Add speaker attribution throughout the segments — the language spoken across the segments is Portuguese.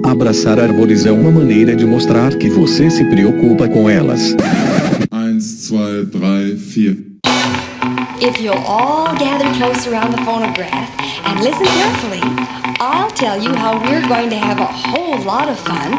Speaker 1: Abraçar árvores é uma maneira de mostrar que você se preocupa com elas.
Speaker 2: 1, 2, 3, 4.
Speaker 3: If you'll all gather close around the phonograph and listen carefully, I'll tell you how we're going to have a whole lot of fun.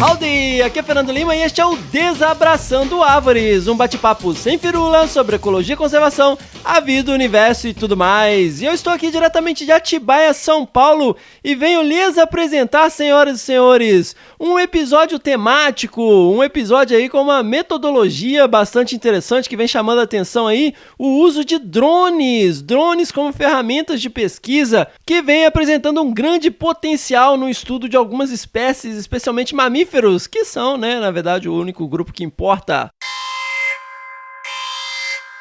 Speaker 4: Howdy! Aqui é Fernando Lima e este é o Desabraçando Árvores, um bate-papo sem firula sobre ecologia e conservação, a vida, o universo e tudo mais. E eu estou aqui diretamente de Atibaia, São Paulo, e venho lhes apresentar, senhoras e senhores, um episódio temático, um episódio aí com uma metodologia bastante interessante que vem chamando a atenção aí, o uso de drones como ferramentas de pesquisa, que vem apresentando um grande potencial no estudo de algumas espécies, especialmente mamíferos, que são, né, na verdade, o único grupo que importa.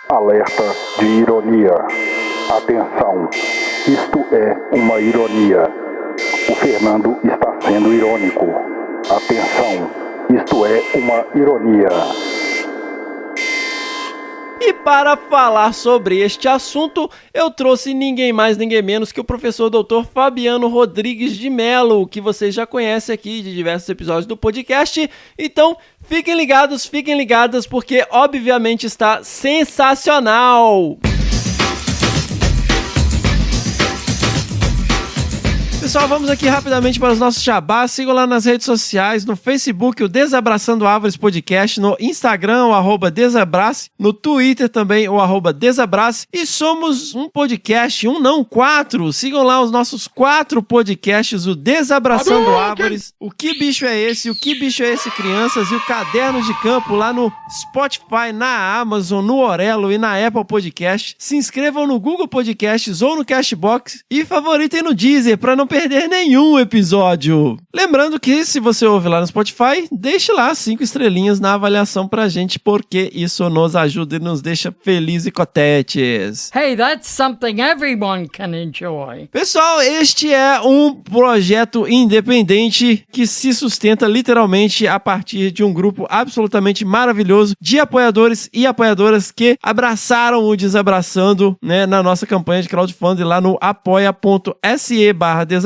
Speaker 5: Alerta de ironia. Atenção, isto é uma ironia. O Fernando está sendo irônico. Atenção, isto é uma ironia.
Speaker 4: E para falar sobre este assunto, eu trouxe ninguém mais, ninguém menos que o professor Dr. Fabiano Rodrigues de Mello, que vocês já conhecem aqui de diversos episódios do podcast. Então, fiquem ligadas, porque obviamente está sensacional! Pessoal, vamos aqui rapidamente para os nossos jabás. Sigam lá nas redes sociais, no Facebook, o Desabraçando Árvores Podcast, no Instagram, o @Desabrace, no Twitter também, o @Desabrace. E somos um podcast, 4. Sigam lá os nossos 4 podcasts, o Desabraçando Árvores, o Que Bicho é Esse, o Que Bicho é Esse Crianças e o Caderno de Campo lá no Spotify, na Amazon, no Orelo e na Apple Podcast. Se inscrevam no Google Podcasts ou no Cashbox e favoritem no Deezer para não perder nenhum episódio. Lembrando que se você ouve lá no Spotify, deixe lá 5 estrelinhas na avaliação pra gente, porque isso nos ajuda e nos deixa felizes e cotetes.
Speaker 6: Hey, that's something everyone can enjoy.
Speaker 4: Pessoal, este é um projeto independente que se sustenta literalmente a partir de um grupo absolutamente maravilhoso de apoiadores e apoiadoras que abraçaram o Desabraçando, né, na nossa campanha de crowdfunding lá no apoia.se/Desabrace,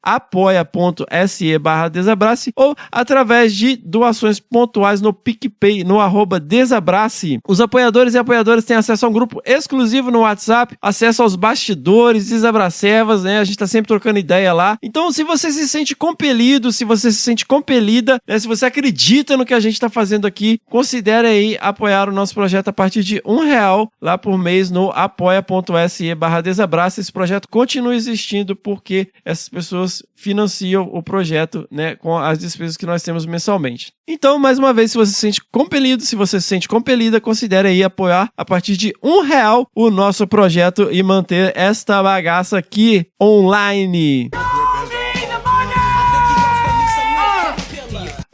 Speaker 4: apoia.se/Desabrace, ou através de doações pontuais no PicPay, no @Desabrace. Os apoiadores e apoiadoras têm acesso a um grupo exclusivo no WhatsApp, acesso aos bastidores, Desabracevas, né? A gente tá sempre trocando ideia lá. Então, se você se sente compelido, se você se sente compelida, né? Se você acredita no que a gente tá fazendo aqui, considere aí apoiar o nosso projeto a partir de R$1 lá por mês no apoia.se/Desabrace. Esse projeto continua existindo porque essas pessoas financiam o projeto, né, com as despesas que nós temos mensalmente. Então, mais uma vez, se você se sente compelido, se você se sente compelida, considere aí apoiar a partir de R$1 o nosso projeto e manter esta bagaça aqui online.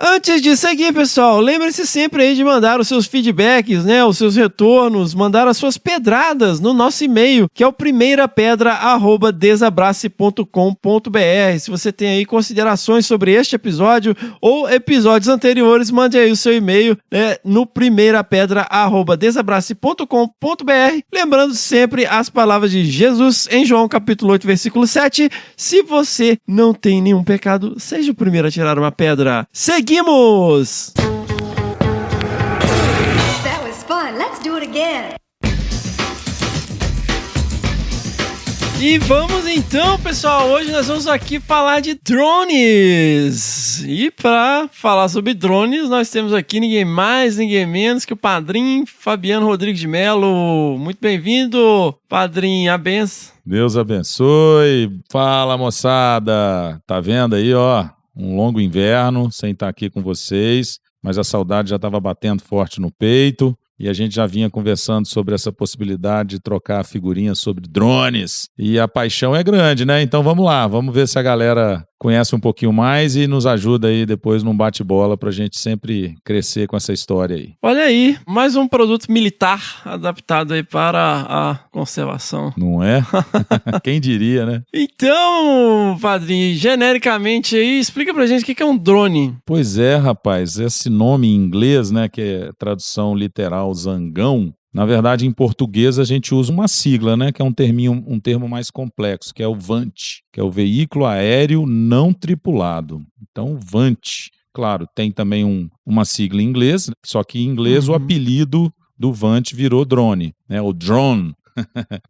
Speaker 4: Antes de seguir, pessoal, lembre-se sempre aí de mandar os seus feedbacks, né, os seus retornos, mandar as suas pedradas no nosso e-mail, que é o primeirapedra@desabrace.com.br. Se você tem aí considerações sobre este episódio ou episódios anteriores, mande aí o seu e-mail, né, no primeirapedra@desabrace.com.br. Lembrando sempre as palavras de Jesus em João capítulo 8, versículo 7. Se você não tem nenhum pecado, seja o primeiro a tirar uma pedra. Seguimos!
Speaker 3: That was fun. Let's do it again.
Speaker 4: E vamos então, pessoal, hoje nós vamos aqui falar de drones. E para falar sobre drones, nós temos aqui ninguém mais, ninguém menos que o padrinho Fabiano Rodrigues de Mello. Muito bem-vindo, padrinho, a benção.
Speaker 7: Deus abençoe. Fala, moçada. Tá vendo aí, ó? Um longo inverno sem estar aqui com vocês, mas a saudade já estava batendo forte no peito e a gente já vinha conversando sobre essa possibilidade de trocar figurinhas sobre drones. E a paixão é grande, né? Então vamos lá, vamos ver se a galera conhece um pouquinho mais e nos ajuda aí depois num bate-bola pra gente sempre crescer com essa história aí.
Speaker 4: Olha aí, mais um produto militar adaptado aí para a conservação.
Speaker 7: Não é? Quem diria, né?
Speaker 4: Então, padrinho, genericamente aí, explica pra gente o que é um drone.
Speaker 7: Pois é, rapaz, esse nome em inglês, né, que é tradução literal zangão, Na verdade, em português a gente usa uma sigla, né, que é um termo mais complexo, que é o VANT, que é o Veículo Aéreo Não Tripulado. Então, VANT. Claro, tem também uma sigla em inglês, só que em inglês o apelido do VANT virou drone, né, o drone,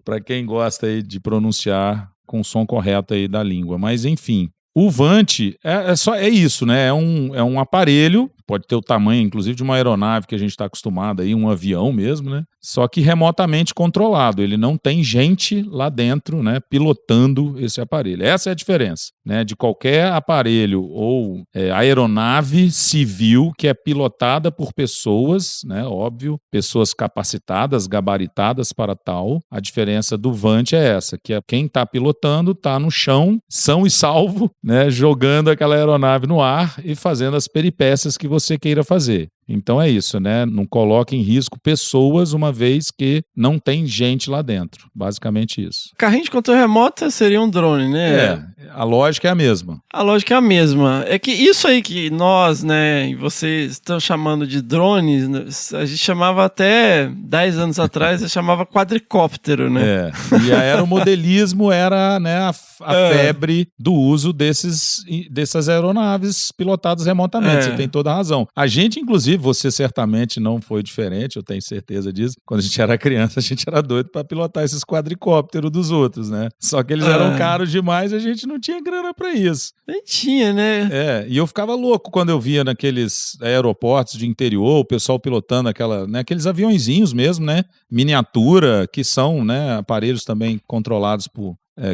Speaker 7: para quem gosta aí de pronunciar com o som correto aí da língua. Mas, enfim, o VANT é isso, né? É um aparelho, pode ter o tamanho, inclusive, de uma aeronave que a gente está acostumado aí, um avião mesmo, né? Só que remotamente controlado. Ele não tem gente lá dentro, né, pilotando esse aparelho. Essa é a diferença, né, de qualquer aparelho ou aeronave civil que é pilotada por pessoas, né, óbvio, pessoas capacitadas, gabaritadas para tal. A diferença do VANT é essa, que quem está pilotando está no chão, são e salvo, né, jogando aquela aeronave no ar e fazendo as peripécias que você queira fazer. Então é isso, né? Não coloque em risco pessoas uma vez que não tem gente lá dentro. Basicamente isso.
Speaker 4: Carrinho de controle remoto seria um drone, né?
Speaker 7: A lógica é a mesma.
Speaker 4: A lógica é a mesma. É que isso aí que nós, né, e vocês estão chamando de drones, a gente chamava até 10 anos atrás, chamava quadricóptero, né?
Speaker 7: E a aeromodelismo era, né, a febre do uso dessas aeronaves pilotadas remotamente. Você tem toda a razão. A gente, inclusive, você certamente não foi diferente, eu tenho certeza disso. Quando a gente era criança, a gente era doido para pilotar esses quadricópteros dos outros, né? Só que eles eram caros demais e a gente não tinha grana para isso.
Speaker 4: Nem tinha, né?
Speaker 7: E eu ficava louco quando eu via naqueles aeroportos de interior, o pessoal pilotando aqueles aviõezinhos mesmo, né? Miniatura, que são, né, aparelhos também controlados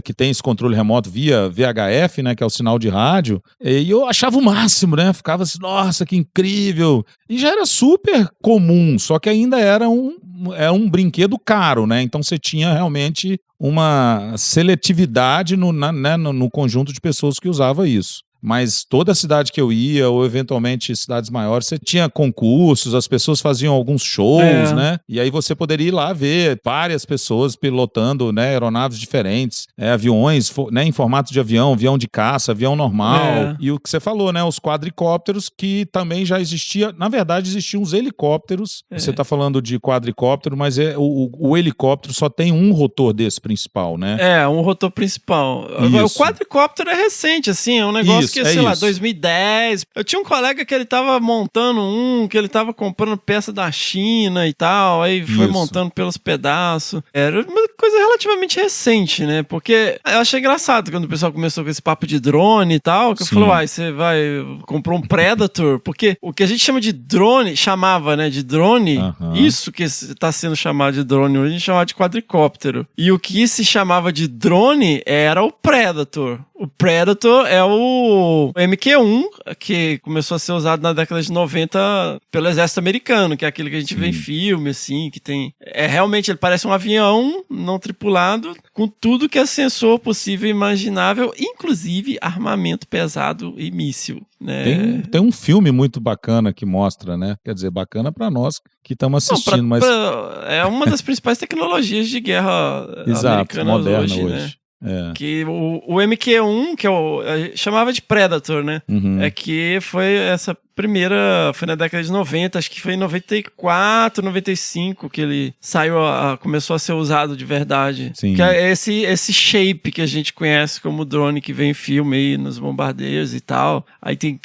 Speaker 7: que tem esse controle remoto via VHF, né, que é o sinal de rádio, e eu achava o máximo, né, ficava assim, nossa, que incrível, e já era super comum, só que ainda era um brinquedo caro, né, então você tinha realmente uma seletividade no conjunto de pessoas que usava isso. Mas toda cidade que eu ia, ou eventualmente cidades maiores, você tinha concursos, as pessoas faziam alguns shows, né? E aí você poderia ir lá ver várias pessoas pilotando, né, aeronaves diferentes, aviões, né, em formato de avião de caça, avião normal. E o que você falou, né, os quadricópteros, que também já existia. Na verdade, existiam os helicópteros. Você está falando de quadricóptero, mas o helicóptero só tem um rotor desse principal, né?
Speaker 4: Um rotor principal. Agora, o quadricóptero é recente, assim, é um negócio que, sei lá, 2010. Eu tinha um colega que ele tava montando que ele tava comprando peça da China e tal, aí foi montando pelos pedaços. Era uma coisa relativamente recente, né? Porque eu achei engraçado quando o pessoal começou com esse papo de drone e tal, que eu falei, você comprou um Predator, porque o que a gente chama de drone, chamava, de drone, isso que está sendo chamado de drone hoje, a gente chamava de quadricóptero. E o que se chamava de drone era o Predator. O Predator é o MQ-1, que começou a ser usado na década de 90 pelo exército americano, que é aquele que a gente vê em filme, assim, que tem... Realmente, ele parece um avião não tripulado, com tudo que é sensor possível e imaginável, inclusive armamento pesado e míssil, né?
Speaker 7: Tem um filme muito bacana que mostra, né? Quer dizer, bacana pra nós que estamos assistindo, mas...
Speaker 4: É uma das principais tecnologias de guerra americanas
Speaker 7: moderna
Speaker 4: hoje, né? Que o MQ-1, que chamava de Predator, né? É que foi essa primeira, foi na década de 90, acho que foi em 94, 95 que ele começou a ser usado de verdade.
Speaker 7: Sim.
Speaker 4: Que é esse shape que a gente conhece como drone que vem em filme aí nos bombardeios e tal. Aí tem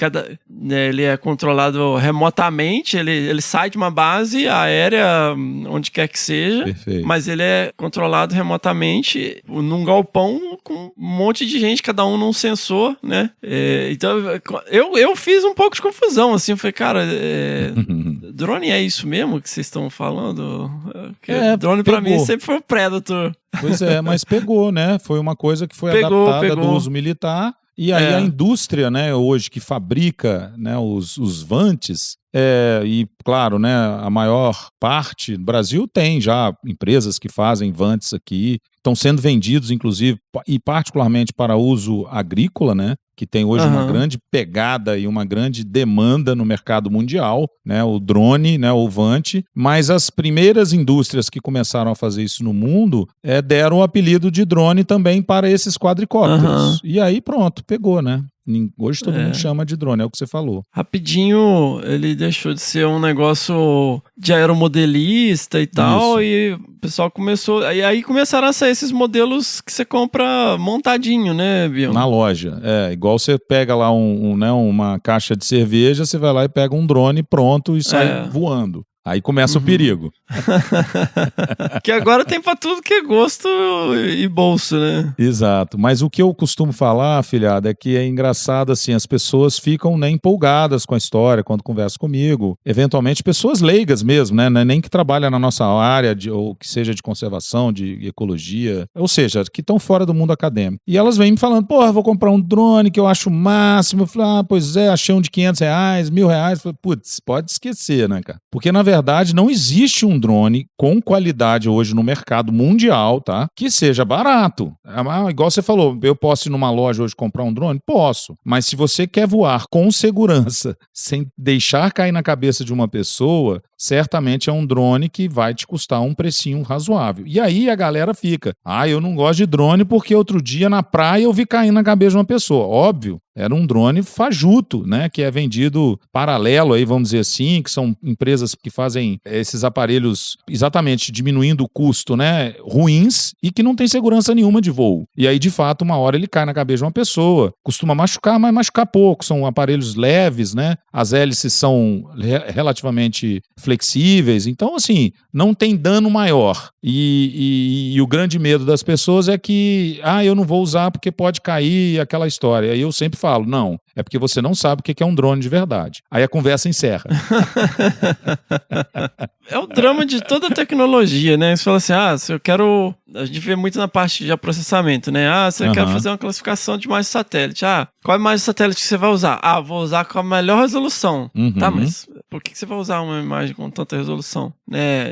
Speaker 4: ele é controlado remotamente, ele sai de uma base aérea, onde quer que seja.
Speaker 7: Perfeito.
Speaker 4: Mas ele é controlado remotamente num galpão com um monte de gente, cada um num sensor, né? Então, eu fiz um pouco de confusão, assim, eu falei, cara, drone é isso mesmo que vocês estão falando? Drone pra mim sempre foi o Predator.
Speaker 7: Pois é, mas pegou, né? Foi uma coisa que foi adaptada do uso militar. E aí a indústria, né, hoje que fabrica, né, os vantes, e claro, né, a maior parte do Brasil tem já empresas que fazem vantes aqui, estão sendo vendidos, inclusive, e particularmente para uso agrícola, né? Que tem hoje uma grande pegada e uma grande demanda no mercado mundial, né? O drone, né? O vante. Mas as primeiras indústrias que começaram a fazer isso no mundo deram o apelido de drone também para esses quadricópteros. E aí pronto, pegou, né? Hoje todo mundo chama de drone, é o que você falou.
Speaker 4: Rapidinho, ele deixou de ser um negócio de aeromodelista e tal, e o pessoal começou... E aí começaram a sair esses modelos que você compra montadinho, né, Bion?
Speaker 7: Na loja, igual você pega lá uma caixa de cerveja, você vai lá e pega um drone pronto e sai voando. Aí começa o perigo.
Speaker 4: Que agora tem pra tudo que é gosto e bolso, né?
Speaker 7: Exato. Mas o que eu costumo falar, afilhado, é que é engraçado, assim, as pessoas ficam empolgadas com a história quando conversam comigo. Eventualmente, pessoas leigas mesmo, né? Nem que trabalham na nossa área, ou que seja de conservação, de ecologia, ou seja, que estão fora do mundo acadêmico. E elas vêm me falando, vou comprar um drone que eu acho o máximo. Eu falo, pois é, achei um de R$500, R$1.000. Eu falei, putz, pode esquecer, né, cara? Porque, na verdade, não existe um drone com qualidade hoje no mercado mundial, tá? Que seja barato. Igual você falou, eu posso ir numa loja hoje comprar um drone? Posso. Mas se você quer voar com segurança, sem deixar cair na cabeça de uma pessoa, certamente é um drone que vai te custar um precinho razoável. E aí a galera fica, eu não gosto de drone porque outro dia na praia eu vi cair na cabeça de uma pessoa. Óbvio. Era um drone fajuto, né? Que é vendido paralelo aí, vamos dizer assim, que são empresas que fazem esses aparelhos exatamente diminuindo o custo, né? Ruins e que não tem segurança nenhuma de voo. E aí, de fato, uma hora ele cai na cabeça de uma pessoa. Costuma machucar, mas machucar pouco. São aparelhos leves, né? As hélices são relativamente flexíveis. Então, assim, não tem dano maior. E o grande medo das pessoas é que, eu não vou usar porque pode cair aquela história. Aí eu sempre falo, não, é porque você não sabe o que é um drone de verdade. Aí a conversa encerra.
Speaker 4: É o drama de toda a tecnologia, né? Você fala assim, se eu quero... A gente vê muito na parte de processamento, né? Você quer fazer uma classificação de imagem de satélite. Qual imagem de satélite que você vai usar? Vou usar com a melhor resolução. Tá, mas por que você vai usar uma imagem com tanta resolução?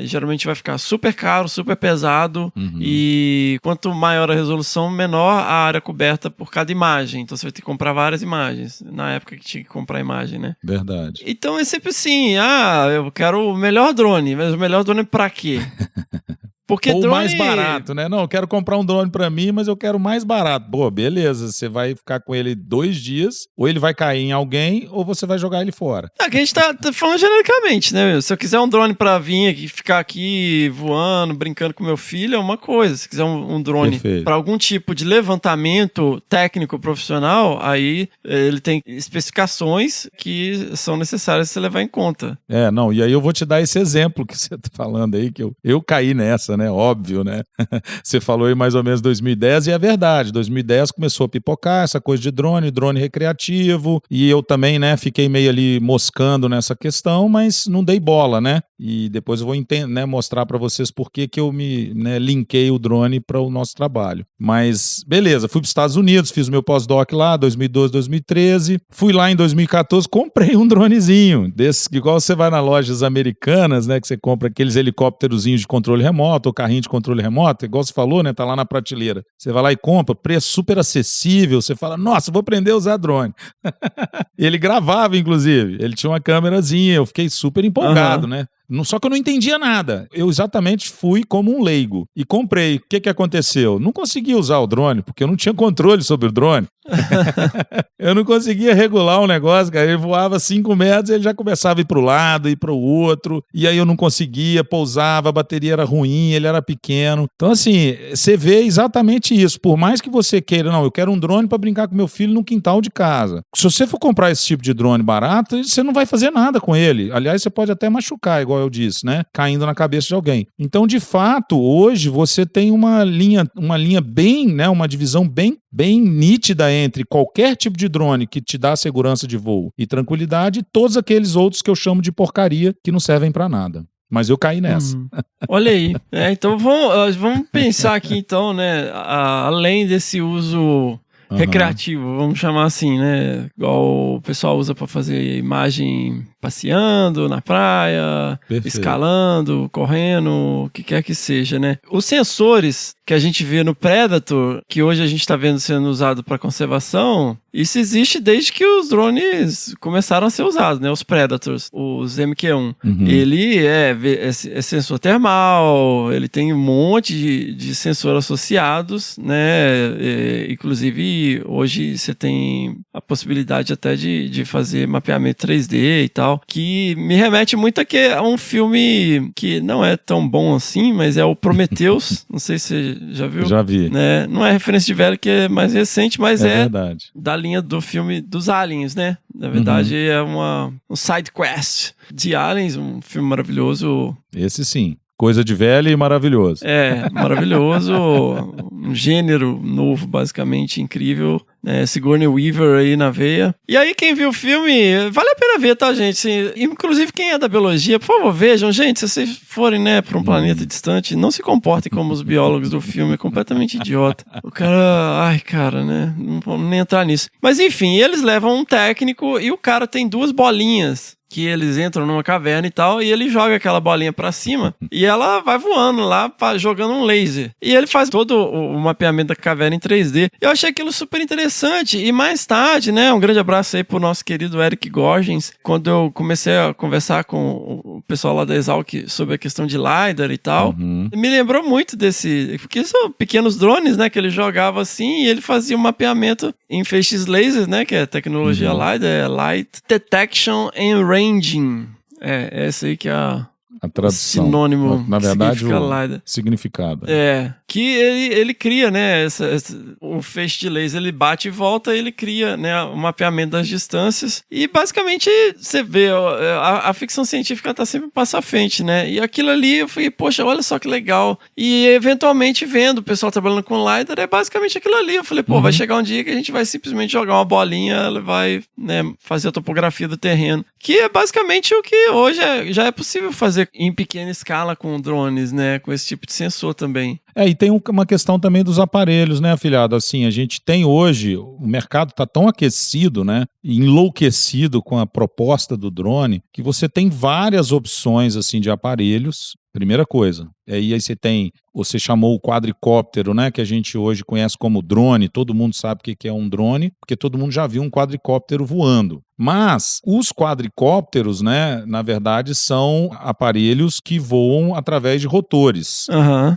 Speaker 4: Geralmente vai ficar super caro, super pesado, e quanto maior a resolução, menor a área coberta por cada imagem. Então você vai ter que comprar várias imagens. Na época que tinha que comprar imagem, né?
Speaker 7: Verdade.
Speaker 4: Então é sempre assim, eu quero o melhor drone, mas o melhor drone pra quê? Porque
Speaker 7: ou
Speaker 4: drone...
Speaker 7: mais barato, né? Não, eu quero comprar um drone pra mim, mas eu quero mais barato. Pô, beleza, você vai ficar com ele 2 dias, ou ele vai cair em alguém, ou você vai jogar ele fora.
Speaker 4: Aqui a gente tá falando genericamente, né? Se eu quiser um drone pra vir aqui, ficar aqui voando, brincando com meu filho, é uma coisa. Se quiser um drone pra algum tipo de levantamento técnico profissional, aí ele tem especificações que são necessárias você levar em conta.
Speaker 7: E aí eu vou te dar esse exemplo que você tá falando aí, que eu caí nessa, né? Óbvio, né? Você falou aí mais ou menos 2010 e é verdade. 2010 começou a pipocar essa coisa de drone recreativo, e eu também, né, fiquei meio ali moscando nessa questão, mas não dei bola, né? E depois eu vou mostrar para vocês por que eu me linkei o drone para o nosso trabalho. Mas beleza, fui para os Estados Unidos, fiz o meu pós-doc lá, 2012, 2013. Fui lá em 2014, comprei um dronezinho desse, igual você vai nas lojas americanas, né, que você compra aqueles helicópterozinhos de controle remoto, ou carrinho de controle remoto, igual você falou, né, tá lá na prateleira. Você vai lá e compra, preço super acessível, você fala, nossa, vou aprender a usar drone. Ele gravava, inclusive, ele tinha uma câmerazinha, eu fiquei super empolgado, né? Só que eu não entendia nada. Eu exatamente fui como um leigo e comprei. O que aconteceu? Não conseguia usar o drone, porque eu não tinha controle sobre o drone. Eu não conseguia regular o negócio, cara. Ele voava 5 metros e ele já começava a ir para o lado, ir para o outro. E aí eu não conseguia, pousava, a bateria era ruim, ele era pequeno. Então, assim, você vê exatamente isso. Por mais que você queira, eu quero um drone para brincar com meu filho no quintal de casa. Se você for comprar esse tipo de drone barato, você não vai fazer nada com ele. Aliás, você pode até machucar, igual eu disse, né? Caindo na cabeça de alguém. Então, de fato, hoje você tem uma linha bem, né? Uma divisão bem nítida entre qualquer tipo de drone que te dá segurança de voo e tranquilidade e todos aqueles outros que eu chamo de porcaria que não servem pra nada. Mas eu caí nessa.
Speaker 4: Olha aí. Então vamos pensar aqui então, né? Além desse uso recreativo, vamos chamar assim, né? Igual o pessoal usa para fazer imagem passeando na praia, escalando, correndo, o que quer que seja, né? Os sensores que a gente vê no Predator, que hoje a gente está vendo sendo usado para conservação, isso existe desde que os drones começaram a ser usados, né? Os Predators, os MQ-1. Ele é sensor termal, ele tem um monte de sensor associados, né? Inclusive que hoje você tem a possibilidade até de fazer mapeamento 3D e tal, que me remete muito a um filme que não é tão bom assim, mas é o Prometheus. Não sei se você já viu.
Speaker 7: Já vi.
Speaker 4: Né? Não é referência de velho, que é mais recente, mas é
Speaker 7: verdade.
Speaker 4: Da linha do filme dos Aliens, né? Na verdade, é um side quest de Aliens, um filme maravilhoso.
Speaker 7: Esse sim. Coisa de velho e maravilhoso.
Speaker 4: Maravilhoso. Um gênero novo, basicamente, incrível. Sigourney Weaver aí na veia. E aí, quem viu o filme, vale a pena ver, tá, gente? Assim, inclusive, quem é da biologia, por favor, vejam. Gente, se vocês forem, para um planeta distante, não se comportem como os biólogos do filme. É completamente idiota. O cara... Ai, cara, né? Não vamos nem entrar nisso. Mas, enfim, eles levam um técnico e o cara tem 2 bolinhas que eles entram numa caverna e tal, e ele joga aquela bolinha pra cima, e ela vai voando lá, jogando um laser. E ele faz todo o mapeamento da caverna em 3D. Eu achei aquilo super interessante, e mais tarde, um grande abraço aí pro nosso querido Eric Gorgens, quando eu comecei a conversar com o pessoal lá da Exalc sobre a questão de LiDAR e tal, me lembrou muito porque são pequenos drones, que ele jogava assim, e ele fazia um mapeamento em feixes lasers, que é a tecnologia LiDAR, é Light Detection and Ranging. Essa aí que é a tradução. Sinônimo.
Speaker 7: Na verdade,
Speaker 4: significa
Speaker 7: significado.
Speaker 4: Que ele cria, o feixe de laser, ele bate e volta, ele cria, o mapeamento das distâncias, e basicamente você vê, a ficção científica tá sempre passo à frente, e aquilo ali eu falei, poxa, olha só que legal, e eventualmente vendo o pessoal trabalhando com LiDAR, é basicamente aquilo ali, eu falei, vai chegar um dia que a gente vai simplesmente jogar uma bolinha, ela vai, fazer a topografia do terreno, que é basicamente o que hoje já é possível fazer em pequena escala com drones, com esse tipo de sensor também.
Speaker 7: E tem uma questão também dos aparelhos, afilhado? Assim, a gente tem hoje, o mercado está tão aquecido, enlouquecido com a proposta do drone, que você tem várias opções, assim, de aparelhos. Primeira coisa. Aí você chamou o quadricóptero, que a gente hoje conhece como drone. Todo mundo sabe o que é um drone, porque todo mundo já viu um quadricóptero voando. Mas os quadricópteros, na verdade, são aparelhos que voam através de rotores.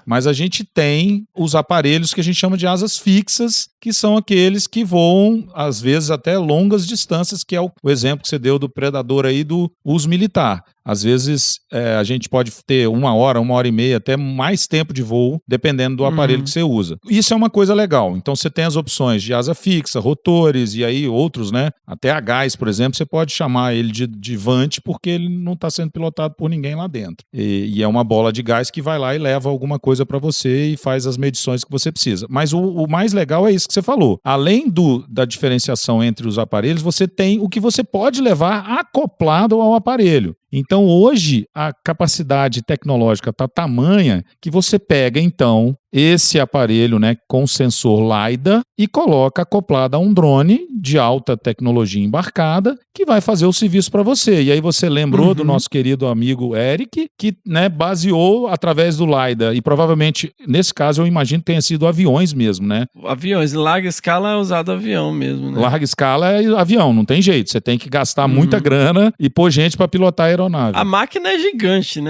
Speaker 7: Mas a gente tem os aparelhos que a gente chama de asas fixas, que são aqueles que voam, às vezes, até longas distâncias, que é o exemplo que você deu do Predador aí do uso militar. Às vezes, a gente pode ter 1 hora, 1h30, até mais tempo de voo, dependendo do aparelho que você usa. Isso é uma coisa legal. Então, você tem as opções de asa fixa, rotores, e aí outros, até a gás, por exemplo, você pode chamar ele de Vant, porque ele não está sendo pilotado por ninguém lá dentro. E é uma bola de gás que vai lá e leva alguma coisa para você e faz as medições que você precisa. Mas o mais legal é isso que você falou. Além da diferenciação entre os aparelhos, você tem o que você pode levar acoplado ao aparelho. Então, hoje, a capacidade tecnológica está tamanha que você pega, então, esse aparelho, com sensor LiDAR e coloca acoplado a um drone de alta tecnologia embarcada que vai fazer o serviço para você. E aí você lembrou do nosso querido amigo Eric, que baseou através do LiDAR. E provavelmente, nesse caso, eu imagino que tenha sido aviões mesmo,
Speaker 4: Aviões. Larga escala é usado avião mesmo,
Speaker 7: Larga escala é avião, não tem jeito. Você tem que gastar muita grana e pôr gente para pilotar a aeronave.
Speaker 4: A máquina é gigante,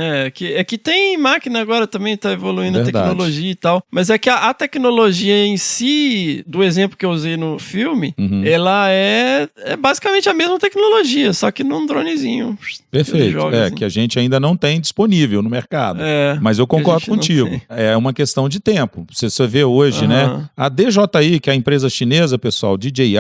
Speaker 4: que tem máquina agora também, tá evoluindo a tecnologia e tal. Mas é que a tecnologia em si, do exemplo que eu usei no filme, ela é basicamente a mesma tecnologia, só que num dronezinho.
Speaker 7: Perfeito. Assim. Que a gente ainda não tem disponível no mercado. Mas eu concordo contigo. É uma questão de tempo. Você vê hoje, a DJI, que é a empresa chinesa, pessoal, DJI,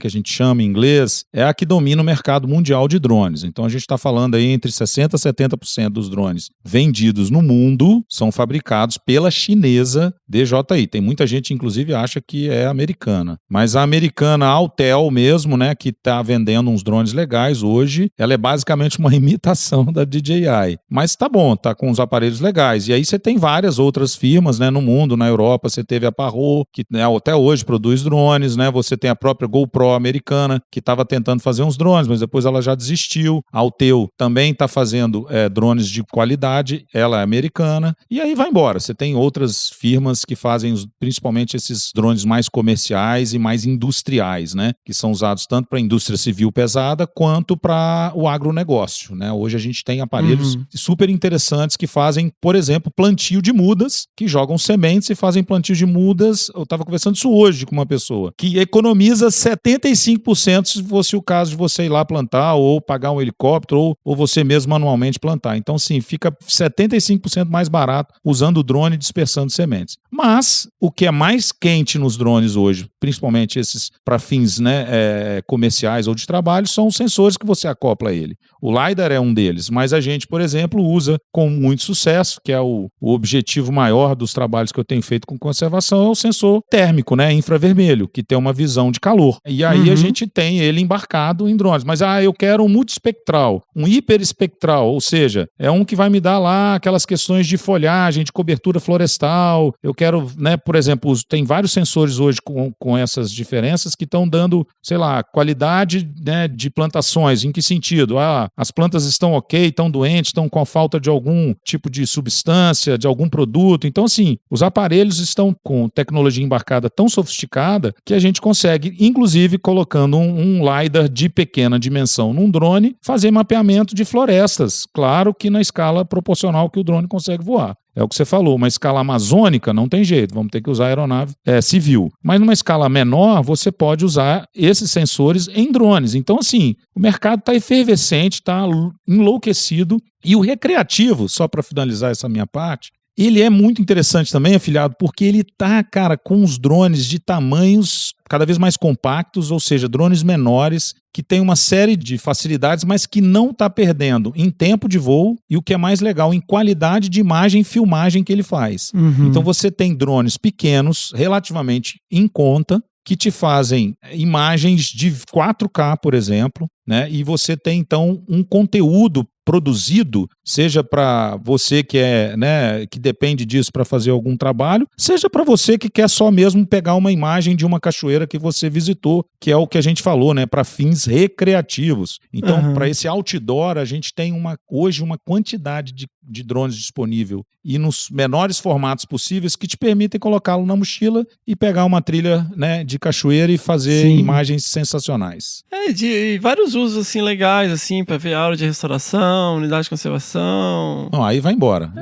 Speaker 7: que a gente chama em inglês, é a que domina o mercado mundial de drones. Então a gente está falando aí entre 60% a 70% dos drones vendidos no mundo são fabricados pela chinesa DJI. Tem muita gente, inclusive, acha que é americana. Mas a americana Autel mesmo, que está vendendo uns drones legais hoje, ela é basicamente uma imitação da DJI. Mas tá bom, tá com uns aparelhos legais. E aí você tem várias outras firmas, no mundo, na Europa, você teve a Parrot, que até hoje produz drones, Você tem a própria GoPro americana, que estava tentando fazer uns drones, mas depois ela já desistiu. A Autel também está fazendo drones de qualidade, ela é americana. E aí vai embora. Você tem outras firmas que fazem principalmente esses drones mais comerciais e mais industriais, né? Que são usados tanto para a indústria civil pesada quanto para o agronegócio, né? Hoje a gente tem aparelhos super interessantes que fazem, por exemplo, plantio de mudas, que jogam sementes e fazem plantio de mudas. Eu estava conversando isso hoje com uma pessoa, que economiza 75% se fosse o caso de você ir lá plantar ou pagar um helicóptero ou você mesmo manualmente plantar. Então, sim, fica 75% mais barato usando o drone e dispersando sementes. Mas o que é mais quente nos drones hoje, principalmente esses para fins, né, comerciais ou de trabalho, são os sensores que você acopla a ele. O LiDAR é um deles, mas a gente, por exemplo, usa com muito sucesso, que é o objetivo maior dos trabalhos que eu tenho feito com conservação, é o sensor térmico, né, infravermelho, que tem uma visão de calor. E aí a gente tem ele embarcado em drones. Mas eu quero um multiespectral, um hiperespectral, ou seja, é um que vai me dar lá aquelas questões de folhagem, de cobertura florestal. Eu quero, né, por exemplo, tem vários sensores hoje com essas diferenças que estão dando, sei lá, qualidade, né, de plantações. Em que sentido? As plantas estão ok, estão doentes, estão com a falta de algum tipo de substância, de algum produto. Então, assim, os aparelhos estão com tecnologia embarcada tão sofisticada que a gente consegue, inclusive, colocando um LiDAR de pequena dimensão num drone, fazer mapeamento de florestas. Claro que na escala proporcional que o drone consegue voar. É o que você falou, uma escala amazônica não tem jeito, vamos ter que usar aeronave civil. Mas numa escala menor, você pode usar esses sensores em drones. Então, assim, o mercado está efervescente, está enlouquecido. E o recreativo, só para finalizar essa minha parte, ele é muito interessante também, afiliado, porque ele tá, cara, com os drones de tamanhos cada vez mais compactos, ou seja, drones menores, que tem uma série de facilidades, mas que não está perdendo em tempo de voo e, o que é mais legal, em qualidade de imagem e filmagem que ele faz. Então você tem drones pequenos, relativamente em conta, que te fazem imagens de 4K, por exemplo, né? E você tem, então, um conteúdo produzido, seja para você que né, que depende disso para fazer algum trabalho, seja para você que quer só mesmo pegar uma imagem de uma cachoeira que você visitou, que é o que a gente falou, né, para fins recreativos. Então, para esse outdoor, a gente tem hoje uma quantidade de drones disponível e nos menores formatos possíveis que te permitem colocá-lo na mochila e pegar uma trilha, né, de cachoeira e fazer imagens sensacionais.
Speaker 4: De vários usos assim legais, assim, para ver aula de restauração, unidade de conservação.
Speaker 7: Não, aí vai embora.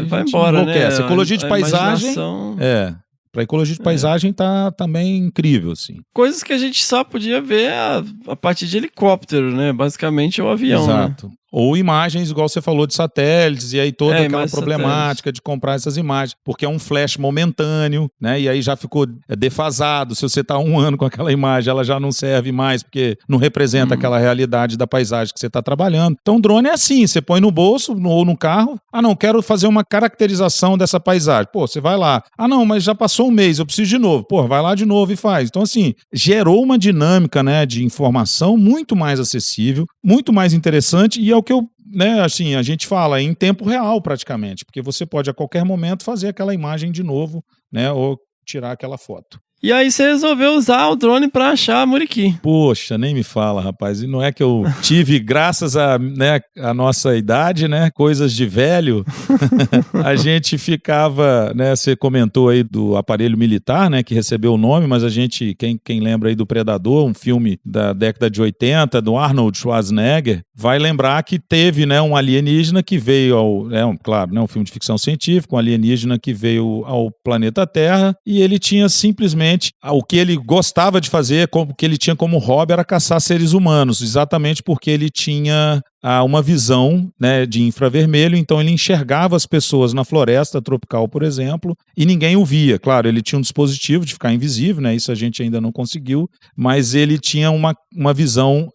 Speaker 4: Vai embora,
Speaker 7: enlouquece.
Speaker 4: né?
Speaker 7: Ecologia de paisagem. Para ecologia de paisagem tá também incrível, assim.
Speaker 4: Coisas que a gente só podia ver a partir de helicóptero, né? Basicamente é o avião.
Speaker 7: Exato.
Speaker 4: Né?
Speaker 7: Ou imagens, igual você falou, de satélites, e aí toda aquela problemática de comprar essas imagens, porque é um flash momentâneo, né? E aí já ficou defasado. Se você está 1 ano com aquela imagem, ela já não serve mais, porque não representa aquela realidade da paisagem que você está trabalhando. Então, drone é assim, você põe no bolso ou no carro. Não, quero fazer uma caracterização dessa paisagem. Pô, você vai lá. Não, mas já passou 1 mês, eu preciso de novo. Pô, vai lá de novo e faz. Então, assim, gerou uma dinâmica, né, de informação muito mais acessível, muito mais interessante, e é o que né, assim, a gente fala em tempo real praticamente, porque você pode a qualquer momento fazer aquela imagem de novo, né, ou tirar aquela foto.
Speaker 4: E aí você resolveu usar o drone para achar Muriqui.
Speaker 7: Poxa, nem me fala, rapaz. E não é que eu tive, graças a, né, a nossa idade, né, coisas de velho, a gente ficava, né, você comentou aí do aparelho militar, né, que recebeu o nome, mas a gente, quem lembra aí do Predador, um filme da década de 80, do Arnold Schwarzenegger, vai lembrar que teve, né, um alienígena que veio claro, né, um filme de ficção científica, um alienígena que veio ao planeta Terra e ele tinha simplesmente o que ele gostava de fazer, o que ele tinha como hobby era caçar seres humanos, exatamente porque ele tinha uma visão, né, de infravermelho, então ele enxergava as pessoas na floresta tropical, por exemplo, e ninguém o via. Claro, ele tinha um dispositivo de ficar invisível, né, isso a gente ainda não conseguiu, mas ele tinha uma visão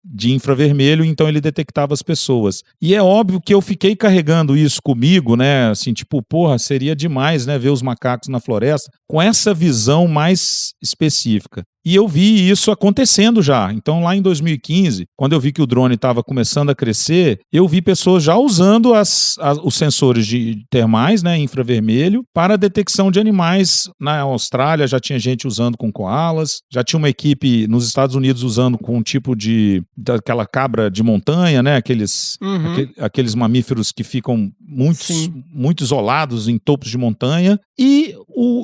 Speaker 7: de infravermelho, então ele detectava as pessoas. E é óbvio que eu fiquei carregando isso comigo, né, assim, tipo, porra, seria demais, né, ver os macacos na floresta com essa visão mais específica. E eu vi isso acontecendo já. Então, lá em 2015, quando eu vi que o drone estava começando a crescer, eu vi pessoas já usando os sensores termais, né, infravermelho, para a detecção de animais. Na Austrália já tinha gente usando com koalas, já tinha uma equipe nos Estados Unidos usando com um tipo daquela cabra de montanha, né, aqueles mamíferos que ficam muito isolados em topos de montanha. E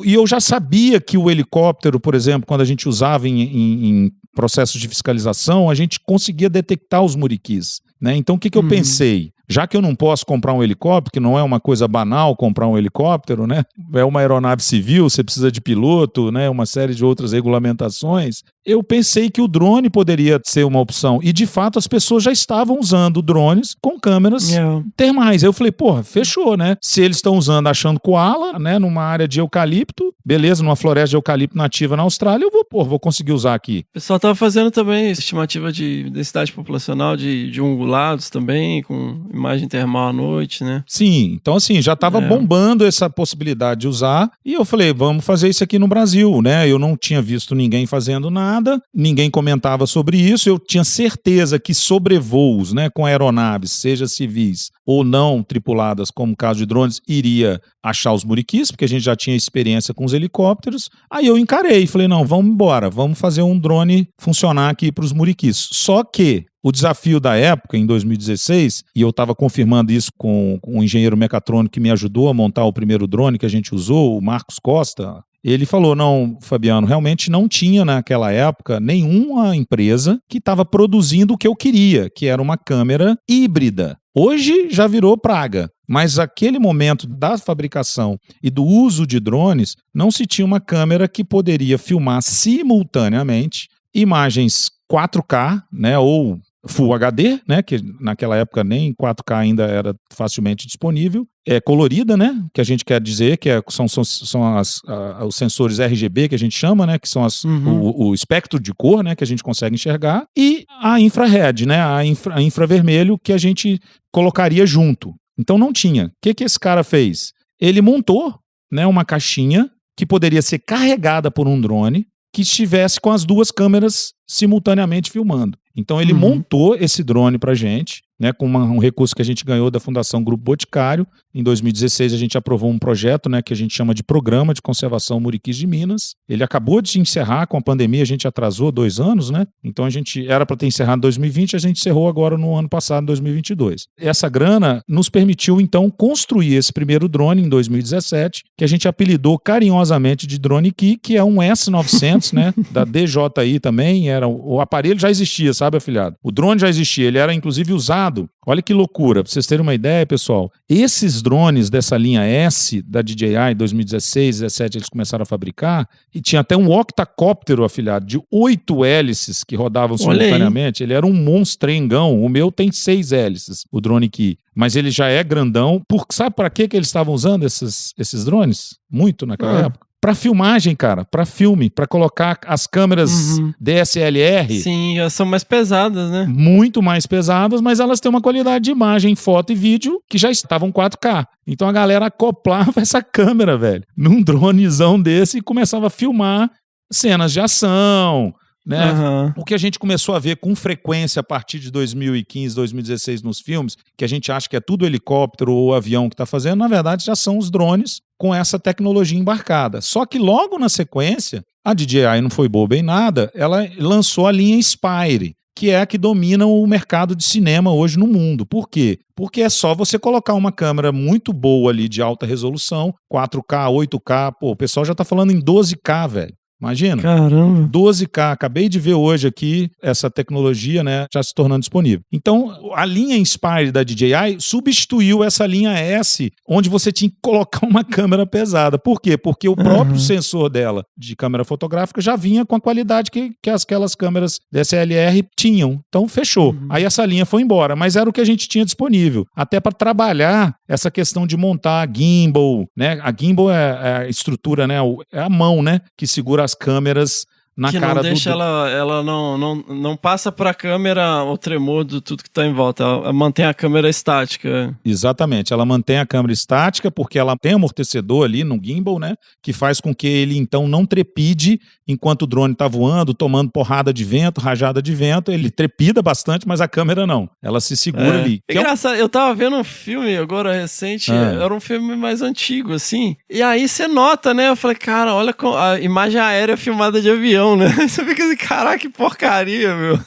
Speaker 7: eu já sabia que o helicóptero, por exemplo, quando a gente usava em processos de fiscalização, a gente conseguia detectar os muriquis, né? Então, o que eu pensei? Já que eu não posso comprar um helicóptero, que não é uma coisa banal comprar um helicóptero, né? É uma aeronave civil, você precisa de piloto, né? Uma série de outras regulamentações. Eu pensei que o drone poderia ser uma opção. E, de fato, as pessoas já estavam usando drones com câmeras termais. Eu falei, porra, fechou, né? Se eles estão usando achando koala, né? Numa área de eucalipto, beleza, numa floresta de eucalipto nativa na Austrália, eu vou conseguir usar aqui.
Speaker 4: O pessoal estava fazendo também estimativa de densidade populacional de ungulados também, com imagem termal à noite, né?
Speaker 7: Sim, então assim, já estava bombando essa possibilidade de usar, e eu falei, vamos fazer isso aqui no Brasil, né? Eu não tinha visto ninguém fazendo nada, ninguém comentava sobre isso, eu tinha certeza que sobrevoos, né, com aeronaves, seja civis ou não tripuladas, como o caso de drones, iria achar os muriquis, porque a gente já tinha experiência com os helicópteros. Aí eu encarei, falei, não, vamos embora, vamos fazer um drone funcionar aqui para os muriquis. Só que o desafio da época, em 2016, e eu estava confirmando isso com um engenheiro mecatrônico que me ajudou a montar o primeiro drone que a gente usou, o Marcos Costa. Ele falou, não, Fabiano, realmente não tinha naquela época nenhuma empresa que estava produzindo o que eu queria, que era uma câmera híbrida. Hoje já virou praga, mas naquele momento da fabricação e do uso de drones, não se tinha uma câmera que poderia filmar simultaneamente imagens 4K, né, ou Full HD, né, que naquela época nem 4K ainda era facilmente disponível, colorida, né, que a gente quer dizer que são os sensores RGB que a gente chama, né, que são o espectro de cor, né, que a gente consegue enxergar, e a infrared, né, a infravermelho que a gente colocaria junto. Então não tinha. O que esse cara fez? Ele montou, né, uma caixinha que poderia ser carregada por um drone que estivesse com as duas câmeras simultaneamente filmando. Então ele montou esse drone pra gente, né, com um recurso que a gente ganhou da Fundação Grupo Boticário. Em 2016 a gente aprovou um projeto, né, que a gente chama de Programa de Conservação Muriquis de Minas. Ele acabou de encerrar com a pandemia, a gente atrasou 2 anos, né? Então a gente era para ter encerrado em 2020, a gente encerrou agora no ano passado, em 2022. Essa grana nos permitiu então construir esse primeiro drone em 2017, que a gente apelidou carinhosamente de Drone Key, que é um S900, né, da DJI também. O aparelho já existia, sabe, afilhado? O drone já existia, ele era inclusive usado. Olha que loucura, para vocês terem uma ideia, pessoal, esses drones dessa linha S da DJI 2016, 2017 eles começaram a fabricar, e tinha até um octacóptero, afilhado, de 8 hélices que rodavam simultaneamente. Ele era um monstrengão, o meu tem 6 hélices, o Drone Key, mas ele já é grandão. Sabe para que eles estavam usando esses drones? Muito naquela época. Para filmagem, cara, para filme, para colocar as câmeras DSLR.
Speaker 4: Sim, elas são mais pesadas, né?
Speaker 7: Muito mais pesadas, mas elas têm uma qualidade de imagem, foto e vídeo que já estavam 4K. Então a galera acoplava essa câmera, velho, num dronezão desse e começava a filmar cenas de ação, né? O que a gente começou a ver com frequência a partir de 2015, 2016 nos filmes, que a gente acha que é tudo helicóptero ou avião que está fazendo, na verdade já são os drones com essa tecnologia embarcada. Só que logo na sequência, a DJI não foi boba em nada, ela lançou a linha Spire, que é a que domina o mercado de cinema hoje no mundo. Por quê? Porque é só você colocar uma câmera muito boa ali de alta resolução, 4K, 8K, pô, o pessoal já tá falando em 12K, velho. Imagina.
Speaker 4: Caramba.
Speaker 7: 12K. Acabei de ver hoje aqui essa tecnologia, né, já se tornando disponível. Então, a linha Inspire da DJI substituiu essa linha S, onde você tinha que colocar uma câmera pesada. Por quê? Porque o próprio sensor dela, de câmera fotográfica, já vinha com a qualidade que aquelas câmeras DSLR tinham. Então, fechou. Aí essa linha foi embora, mas era o que a gente tinha disponível. Até para trabalhar essa questão de montar a gimbal, né? A gimbal é a estrutura, né? É a mão, né? Que segura as câmeras na
Speaker 4: que
Speaker 7: cara
Speaker 4: não deixa ela não passa pra câmera o tremor de tudo que tá em volta, ela mantém a câmera estática.
Speaker 7: Exatamente, ela mantém a câmera estática porque ela tem amortecedor ali no gimbal, né, que faz com que ele então não trepide enquanto o drone tá voando, tomando porrada de vento, rajada de vento, ele trepida bastante, mas a câmera não, ela se segura ali.
Speaker 4: É engraçado, eu tava vendo um filme agora recente, era um filme mais antigo, assim, e aí você nota, né, eu falei, cara, olha a imagem aérea filmada de avião, né? Você fica assim, caraca, que porcaria, meu.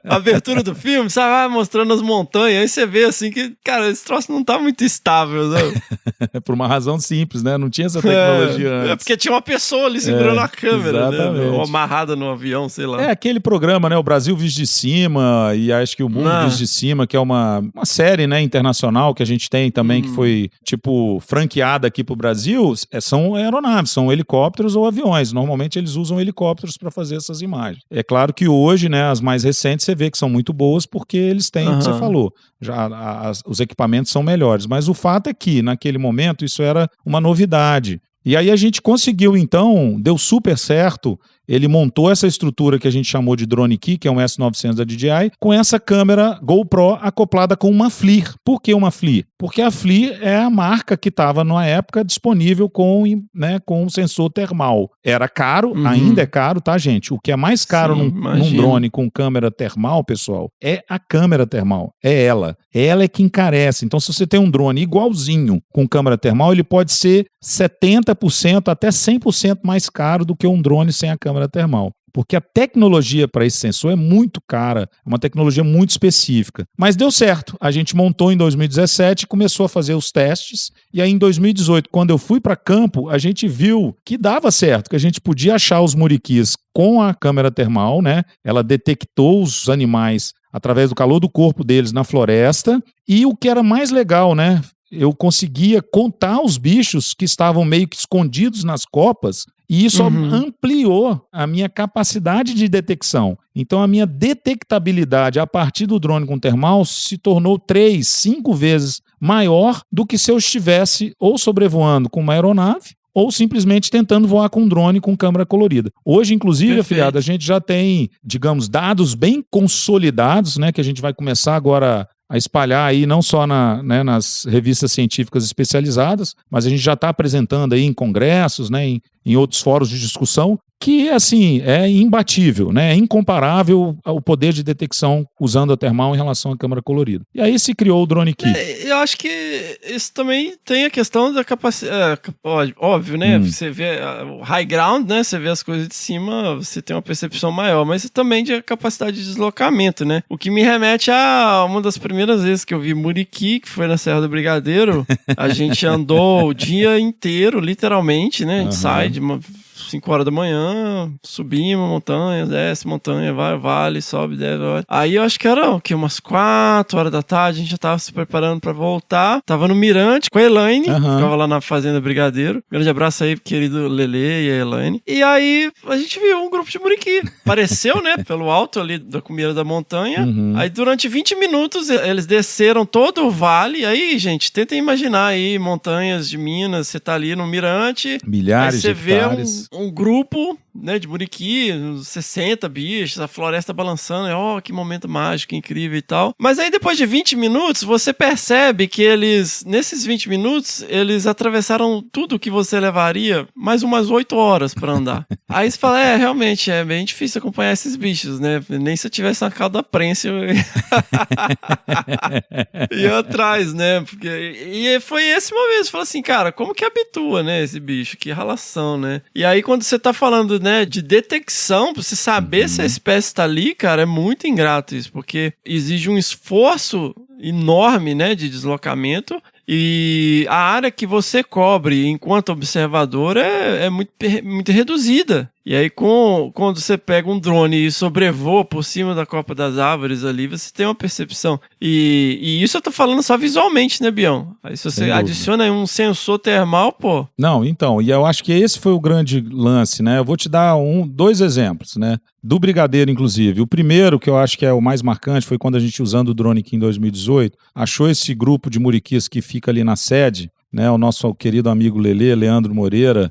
Speaker 4: A abertura do filme, sabe, vai mostrando as montanhas, aí você vê assim que, cara, esse troço não tá muito estável, sabe?
Speaker 7: Por uma razão simples, né? Não tinha essa tecnologia antes.
Speaker 4: É porque tinha uma pessoa ali segurando a câmera, né? Ou amarrada no avião, sei lá.
Speaker 7: É aquele programa, né? O Brasil Visto de Cima e acho que o Mundo Visto de Cima, que é uma série, né, internacional que a gente tem também, que foi, tipo, franqueada aqui pro Brasil, são aeronaves, são helicópteros ou aviões. Normalmente eles usam helicópteros para fazer essas imagens. É claro que hoje, né, as mais recentes você vê que são muito boas porque eles têm o que você falou. Já os equipamentos são melhores. Mas o fato é que, naquele momento, isso era uma novidade. E aí a gente conseguiu, então, deu super certo. Ele montou essa estrutura que a gente chamou de Drone Key, que é um S900 da DJI, com essa câmera GoPro acoplada com uma FLIR. Por que uma FLIR? Porque a FLIR é a marca que estava, na época, disponível com um sensor termal. Era caro, ainda é caro, tá, gente? O que é mais caro num drone com câmera termal, pessoal, é a câmera termal. É ela. Ela é que encarece. Então, se você tem um drone igualzinho com câmera termal, ele pode ser 70% até 100% mais caro do que um drone sem a câmera termal. Porque a tecnologia para esse sensor é muito cara, é uma tecnologia muito específica. Mas deu certo, a gente montou em 2017 e começou a fazer os testes, e aí em 2018, quando eu fui para campo, a gente viu que dava certo, que a gente podia achar os muriquis com a câmera termal, né? Ela detectou os animais através do calor do corpo deles na floresta, e o que era mais legal, né? Eu conseguia contar os bichos que estavam meio que escondidos nas copas, e isso ampliou a minha capacidade de detecção. Então a minha detectabilidade a partir do drone com termal se tornou 3, 5 vezes maior do que se eu estivesse ou sobrevoando com uma aeronave ou simplesmente tentando voar com um drone com câmera colorida. Hoje, inclusive, afiliado, a gente já tem, digamos, dados bem consolidados, né, que a gente vai começar agora a espalhar aí não só nas revistas científicas especializadas, mas a gente já está apresentando aí em congressos, né, em outros fóruns de discussão, que, assim, é imbatível, né, é incomparável ao poder de detecção usando a termal em relação à câmera colorida. E aí se criou o Drone Key.
Speaker 4: Eu acho que isso também tem a questão da capacidade, óbvio, né, você vê o high ground, né, você vê as coisas de cima, você tem uma percepção maior, mas também de capacidade de deslocamento, né, o que me remete a uma das primeiras vezes que eu vi muriqui, que foi na Serra do Brigadeiro. A gente andou o dia inteiro, literalmente, né, a gente sai de 5 horas da manhã, subimos montanha, desce montanha, vai, vale, sobe, desce, vai. Aí eu acho que era umas 4 horas da tarde, a gente já tava se preparando pra voltar. Tava no Mirante com a Elaine, ficava lá na Fazenda Brigadeiro. Grande abraço aí pro querido Lele e a Elaine. E aí a gente viu um grupo de muriqui. Apareceu, né, pelo alto ali da cumeira da montanha. Aí durante 20 minutos eles desceram todo o vale. Aí, gente, tentem imaginar aí montanhas de Minas, você tá ali no Mirante.
Speaker 7: Milhares de hectares.
Speaker 4: Um grupo, né, de muriqui, uns 60 bichos, a floresta balançando, que momento mágico, incrível e tal. Mas aí depois de 20 minutos, você percebe que nesses 20 minutos, eles atravessaram tudo que você levaria mais umas 8 horas pra andar. Aí você fala, realmente, é bem difícil acompanhar esses bichos, né? Nem se eu tivesse uma cauda prensa, eu ia atrás, né? E foi esse momento, você fala assim, cara, como que habitua, né, esse bicho? Que relação, né? E aí quando você tá falando, né, de detecção, pra você saber se a espécie tá ali, cara, é muito ingrato isso, porque exige um esforço enorme, né, de deslocamento, e a área que você cobre enquanto observador é muito, muito reduzida. E aí, quando você pega um drone e sobrevoa por cima da copa das árvores ali, você tem uma percepção. E isso eu tô falando só visualmente, né, Bião? Aí se você adiciona aí um sensor termal, pô...
Speaker 7: Não, então, e eu acho que esse foi o grande lance, né? Eu vou te dar 2 exemplos, né? Do Brigadeiro, inclusive. O primeiro, que eu acho que é o mais marcante, foi quando a gente, usando o Drone Key em 2018, achou esse grupo de muriquis que fica ali na sede, né? O nosso querido amigo Lele, Leandro Moreira,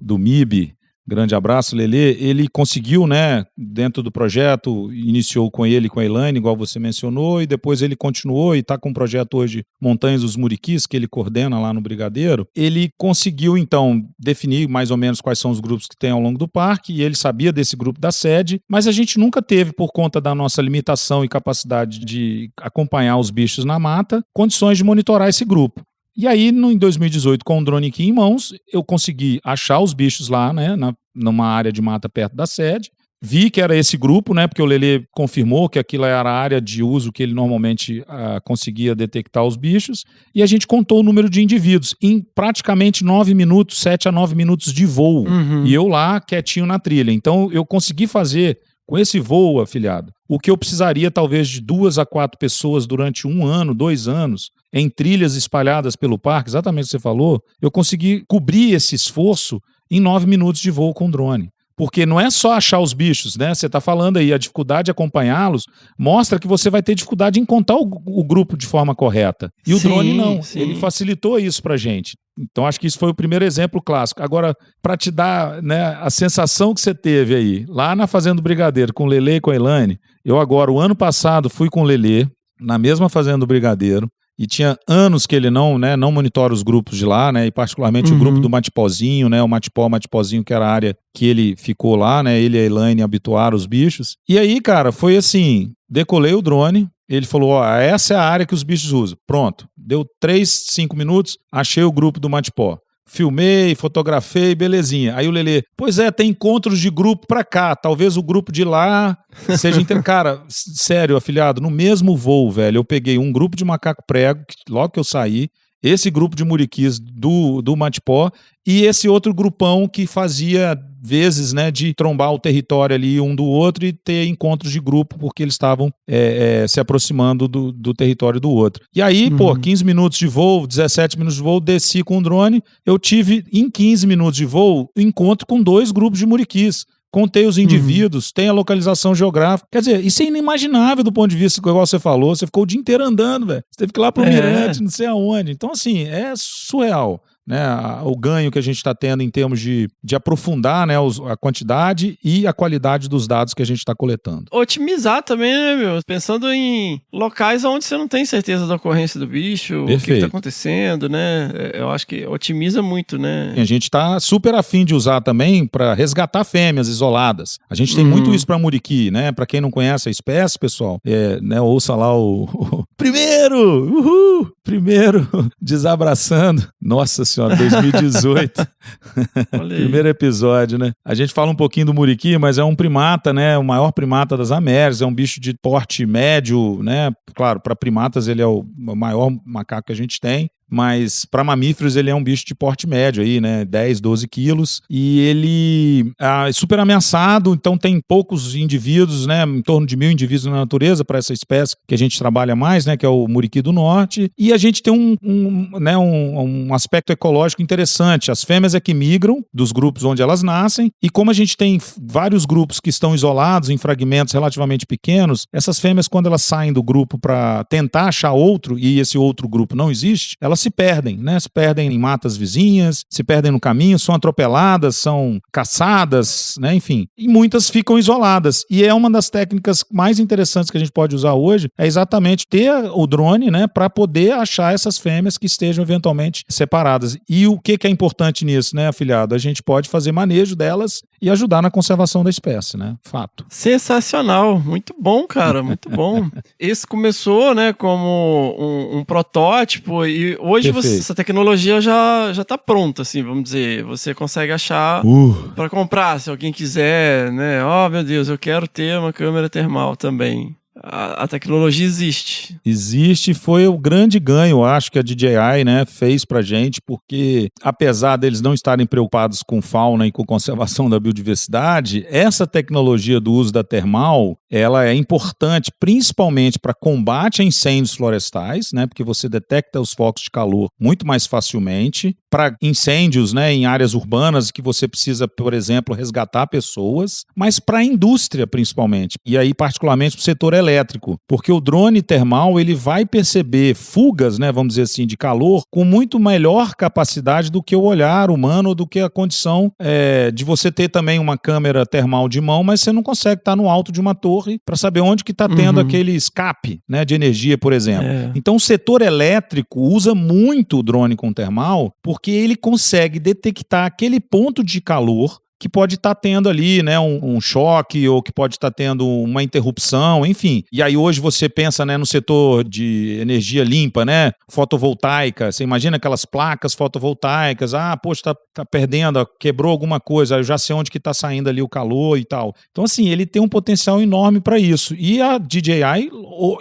Speaker 7: do MIB, grande abraço, Lelê, ele conseguiu, né, dentro do projeto, iniciou com ele e com a Elaine, igual você mencionou, e depois ele continuou e está com um projeto hoje, Montanhas dos Muriquis, que ele coordena lá no Brigadeiro. Ele conseguiu, então, definir mais ou menos quais são os grupos que tem ao longo do parque, e ele sabia desse grupo da sede, mas a gente nunca teve, por conta da nossa limitação e capacidade de acompanhar os bichos na mata, condições de monitorar esse grupo. E aí, em 2018, com o drone aqui em mãos, eu consegui achar os bichos lá, né, numa área de mata perto da sede. Vi que era esse grupo, né, porque o Lelê confirmou que aquilo era a área de uso que ele normalmente conseguia detectar os bichos. E a gente contou o número de indivíduos em praticamente 9 minutos, 7 a 9 minutos de voo. E eu lá, quietinho na trilha. Então, eu consegui fazer, com esse voo, afilhado, o que eu precisaria talvez de 2 a 4 pessoas durante 1 ano, 2 anos, em trilhas espalhadas pelo parque, exatamente o que você falou, eu consegui cobrir esse esforço em 9 minutos de voo com drone. Porque não é só achar os bichos, né? Você está falando aí, a dificuldade de acompanhá-los mostra que você vai ter dificuldade em contar o grupo de forma correta. E o drone não, ele facilitou isso pra gente. Então acho que isso foi o primeiro exemplo clássico. Agora, para te dar, né, a sensação que você teve aí, lá na Fazenda do Brigadeiro, com o Lelê e com a Elaine, eu agora, o ano passado, fui com o Lelê, na mesma Fazenda do Brigadeiro, e tinha anos que ele não monitora os grupos de lá, né, e particularmente o grupo do Matipozinho, né, o Matipozinho, que era a área que ele ficou lá, né, ele e a Elaine habituaram os bichos. E aí, cara, foi assim, decolei o drone, ele falou, ó, essa é a área que os bichos usam. Pronto, deu 3, 5 minutos, achei o grupo do Matipó. Filmei, fotografei, belezinha. Aí o Lelê, pois é, tem encontros de grupo pra cá, talvez o grupo de lá seja... Cara, sério, afilhado, no mesmo voo, velho, eu peguei um grupo de macaco prego, logo que eu saí, esse grupo de muriquis do Matipó e esse outro grupão que fazia vezes, né, de trombar o território ali um do outro e ter encontros de grupo porque eles estavam se aproximando do território do outro. E aí, 15 minutos de voo, 17 minutos de voo, desci com o drone, eu tive em 15 minutos de voo encontro com 2 grupos de muriquis. Contei os indivíduos, tem a localização geográfica. Quer dizer, isso é inimaginável do ponto de vista, igual você falou, você ficou o dia inteiro andando, velho. Você teve que ir lá pro Mirante, não sei aonde. Então, assim, é surreal, né, o ganho que a gente está tendo em termos de aprofundar, né, a quantidade e a qualidade dos dados que a gente está coletando.
Speaker 4: Otimizar também, né, meu? Pensando em locais onde você não tem certeza da ocorrência do bicho, o que está acontecendo, né? Eu acho que otimiza muito, né?
Speaker 7: A gente está super afim de usar também para resgatar fêmeas isoladas. A gente tem muito isso para muriqui, né? Para quem não conhece a espécie, pessoal, né, ouça lá o primeiro desabraçando. Nossa Senhora, 2018. Primeiro episódio, né? A gente fala um pouquinho do muriqui, mas é um primata, né? O maior primata das Américas, é um bicho de porte médio, né? Claro, para primatas ele é o maior macaco que a gente tem. Mas para mamíferos ele é um bicho de porte médio aí, né, 10, 12 quilos, e ele é super ameaçado, então tem poucos indivíduos, né, em torno de 1.000 indivíduos na natureza para essa espécie que a gente trabalha mais, né, que é o muriqui do norte, e a gente tem um aspecto ecológico interessante. As fêmeas é que migram dos grupos onde elas nascem, e como a gente tem vários grupos que estão isolados em fragmentos relativamente pequenos, essas fêmeas, quando elas saem do grupo para tentar achar outro, e esse outro grupo não existe, elas se perdem, né? Se perdem em matas vizinhas, se perdem no caminho, são atropeladas, são caçadas, né? Enfim. E muitas ficam isoladas. E é uma das técnicas mais interessantes que a gente pode usar hoje, é exatamente ter o drone, né? Para poder achar essas fêmeas que estejam eventualmente separadas. E o que é importante nisso, né, afilhado? A gente pode fazer manejo delas e ajudar na conservação da espécie, né? Fato.
Speaker 4: Sensacional. Muito bom, cara. Muito bom. Esse começou, né, como um protótipo e hoje essa tecnologia já está pronta, assim, vamos dizer. Você consegue achar para comprar, se alguém quiser, né? Oh, meu Deus, eu quero ter uma câmera termal também. A tecnologia existe.
Speaker 7: Existe, foi o grande ganho, acho que a DJI, né, fez pra gente, porque apesar deles não estarem preocupados com fauna e com conservação da biodiversidade, essa tecnologia do uso da termal, ela é importante principalmente para combate a incêndios florestais, né, porque você detecta os focos de calor muito mais facilmente, para incêndios, né, em áreas urbanas que você precisa, por exemplo, resgatar pessoas, mas para a indústria principalmente, e aí particularmente para o setor elétrico, porque o drone termal ele vai perceber fugas, né, vamos dizer assim, de calor com muito melhor capacidade do que o olhar humano, do que a condição de você ter também uma câmera termal de mão, mas você não consegue estar no alto de uma torre para saber onde que está tendo aquele escape, né, de energia, por exemplo. Então o setor elétrico usa muito o drone com termal porque ele consegue detectar aquele ponto de calor que pode estar tendo ali, né, um choque ou que pode estar tendo uma interrupção, enfim. E aí hoje você pensa, né, no setor de energia limpa, né, fotovoltaica, você imagina aquelas placas fotovoltaicas, poxa, tá perdendo, quebrou alguma coisa, eu já sei onde que tá saindo ali o calor e tal. Então assim, ele tem um potencial enorme para isso. E a DJI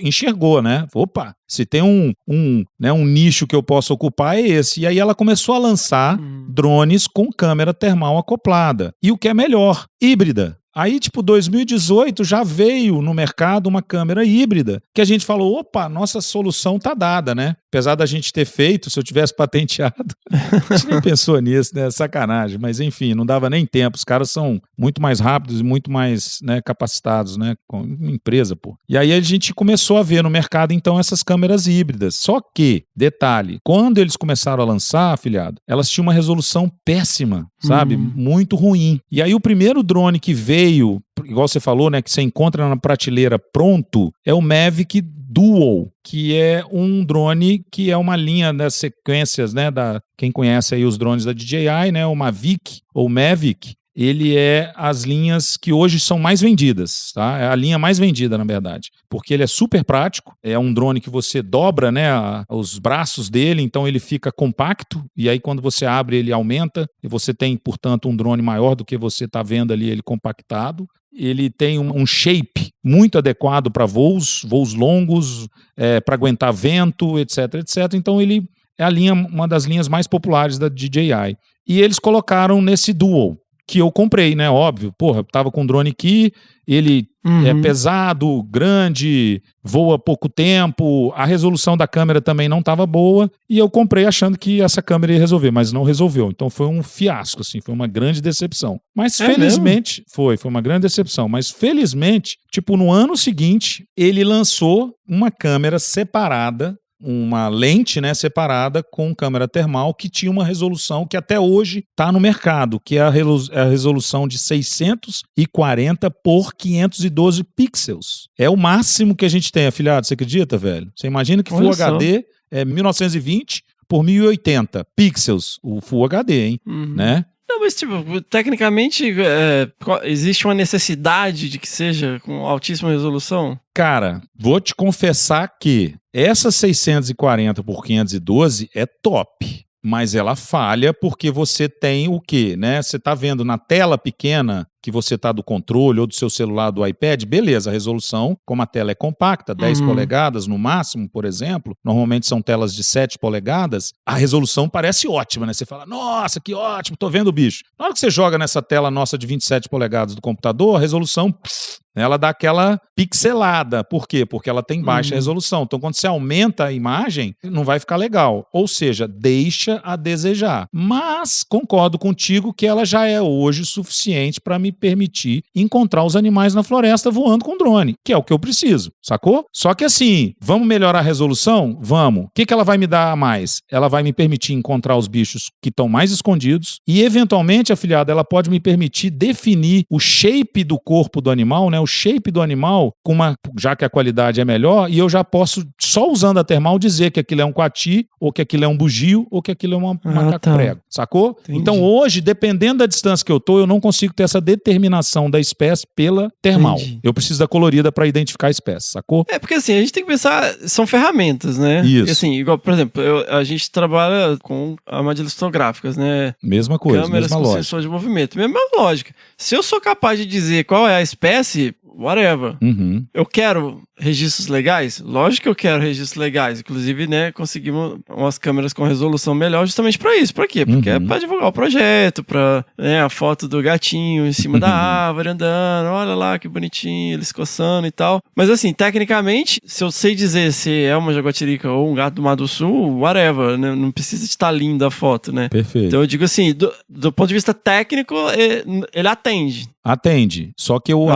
Speaker 7: enxergou, né, opa, se tem um nicho que eu posso ocupar é esse. E aí ela começou a lançar drones com câmera termal acoplada. E o que é melhor, híbrida. Aí, 2018 já veio no mercado uma câmera híbrida, que a gente falou, opa, nossa solução tá dada, né? Apesar da gente ter feito, se eu tivesse patenteado, a gente nem pensou nisso, né? Sacanagem. Mas, enfim, não dava nem tempo. Os caras são muito mais rápidos e muito mais, né, capacitados, né? Com uma empresa, pô. E aí a gente começou a ver no mercado, então, essas câmeras híbridas. Só que, detalhe, quando eles começaram a lançar, afilhado, elas tinham uma resolução péssima, sabe? Muito ruim. E aí o primeiro drone que veio, igual você falou, né, que você encontra na prateleira pronto, é o Mavic Dual, que é um drone que é uma linha das sequências, né, quem conhece aí os drones da DJI, né, o Mavic ou Mavic, ele é as linhas que hoje são mais vendidas, tá? É a linha mais vendida, na verdade, porque ele é super prático, é um drone que você dobra, né, os braços dele, então ele fica compacto, e aí quando você abre ele aumenta, e você tem, portanto, um drone maior do que você está vendo ali, ele compactado. Ele tem um shape muito adequado para voos longos, para aguentar vento, etc, etc. Então ele é uma das linhas mais populares da DJI. E eles colocaram nesse Dual, que eu comprei, né? Óbvio, porra, eu tava com o drone aqui, ele é pesado, grande, voa pouco tempo, a resolução da câmera também não estava boa, e eu comprei achando que essa câmera ia resolver, mas não resolveu. Então foi um fiasco, assim, foi uma grande decepção. Mas felizmente, foi uma grande decepção, mas felizmente, no ano seguinte, ele lançou uma câmera separada, uma lente, né, separada com câmera termal que tinha uma resolução que até hoje está no mercado, que é a resolução de 640 por 512 pixels. É o máximo que a gente tem, afilhado, você acredita, velho? Você imagina que Full HD é 1920 por 1080 pixels, o Full HD, hein? Né?
Speaker 4: Não, mas tecnicamente existe uma necessidade de que seja com altíssima resolução?
Speaker 7: Cara, vou te confessar que essa 640 por 512 é top, mas ela falha porque você tem o quê, né? Você tá vendo na tela pequena que você tá do controle ou do seu celular, do iPad, beleza, a resolução, como a tela é compacta, 10 polegadas no máximo, por exemplo, normalmente são telas de 7 polegadas, a resolução parece ótima, né? Você fala, nossa, que ótimo, tô vendo o bicho. Na hora que você joga nessa tela nossa de 27 polegadas do computador, a resolução, ela dá aquela pixelada. Por quê? Porque ela tem baixa resolução. Então, quando você aumenta a imagem, não vai ficar legal. Ou seja, deixa a desejar. Mas, concordo contigo que ela já é hoje suficiente para me permitir encontrar os animais na floresta voando com drone, que é o que eu preciso, sacou? Só que assim, vamos melhorar a resolução? Vamos. O que ela vai me dar a mais? Ela vai me permitir encontrar os bichos que estão mais escondidos e, eventualmente, afilhada, ela pode me permitir definir o shape do corpo do animal, né? O shape do animal, já que a qualidade é melhor, e eu já posso, só usando a termal, dizer que aquilo é um coati, ou que aquilo é um bugio, ou que aquilo é uma macaco-prego, sacou? Entendi. Então hoje, dependendo da distância que eu tô, eu não consigo ter essa determinação da espécie pela termal. Entendi. Eu preciso da colorida para identificar a espécie, sacou?
Speaker 4: Porque assim, a gente tem que pensar, são ferramentas, né?
Speaker 7: Isso.
Speaker 4: E, assim, igual, por exemplo, a gente trabalha com armadilhas fotográficas, né?
Speaker 7: Mesma coisa,
Speaker 4: câmeras
Speaker 7: mesma
Speaker 4: com
Speaker 7: lógica.
Speaker 4: sensor de movimento, mesma lógica. Se eu sou capaz de dizer qual é a espécie, whatever. Eu quero registros legais? Lógico que eu quero registros legais. Inclusive, né, conseguimos umas câmeras com resolução melhor justamente pra isso. Pra quê? Porque é pra divulgar o projeto, pra, né, a foto do gatinho em cima da árvore andando, olha lá que bonitinho, ele se coçando e tal. Mas assim, tecnicamente, se eu sei dizer se é uma jaguatirica ou um gato do Mato Sul, whatever, né? Não precisa de estar linda a foto, né?
Speaker 7: Perfeito.
Speaker 4: Então eu digo assim, do ponto de vista técnico, ele atende.
Speaker 7: Atende. Só que eu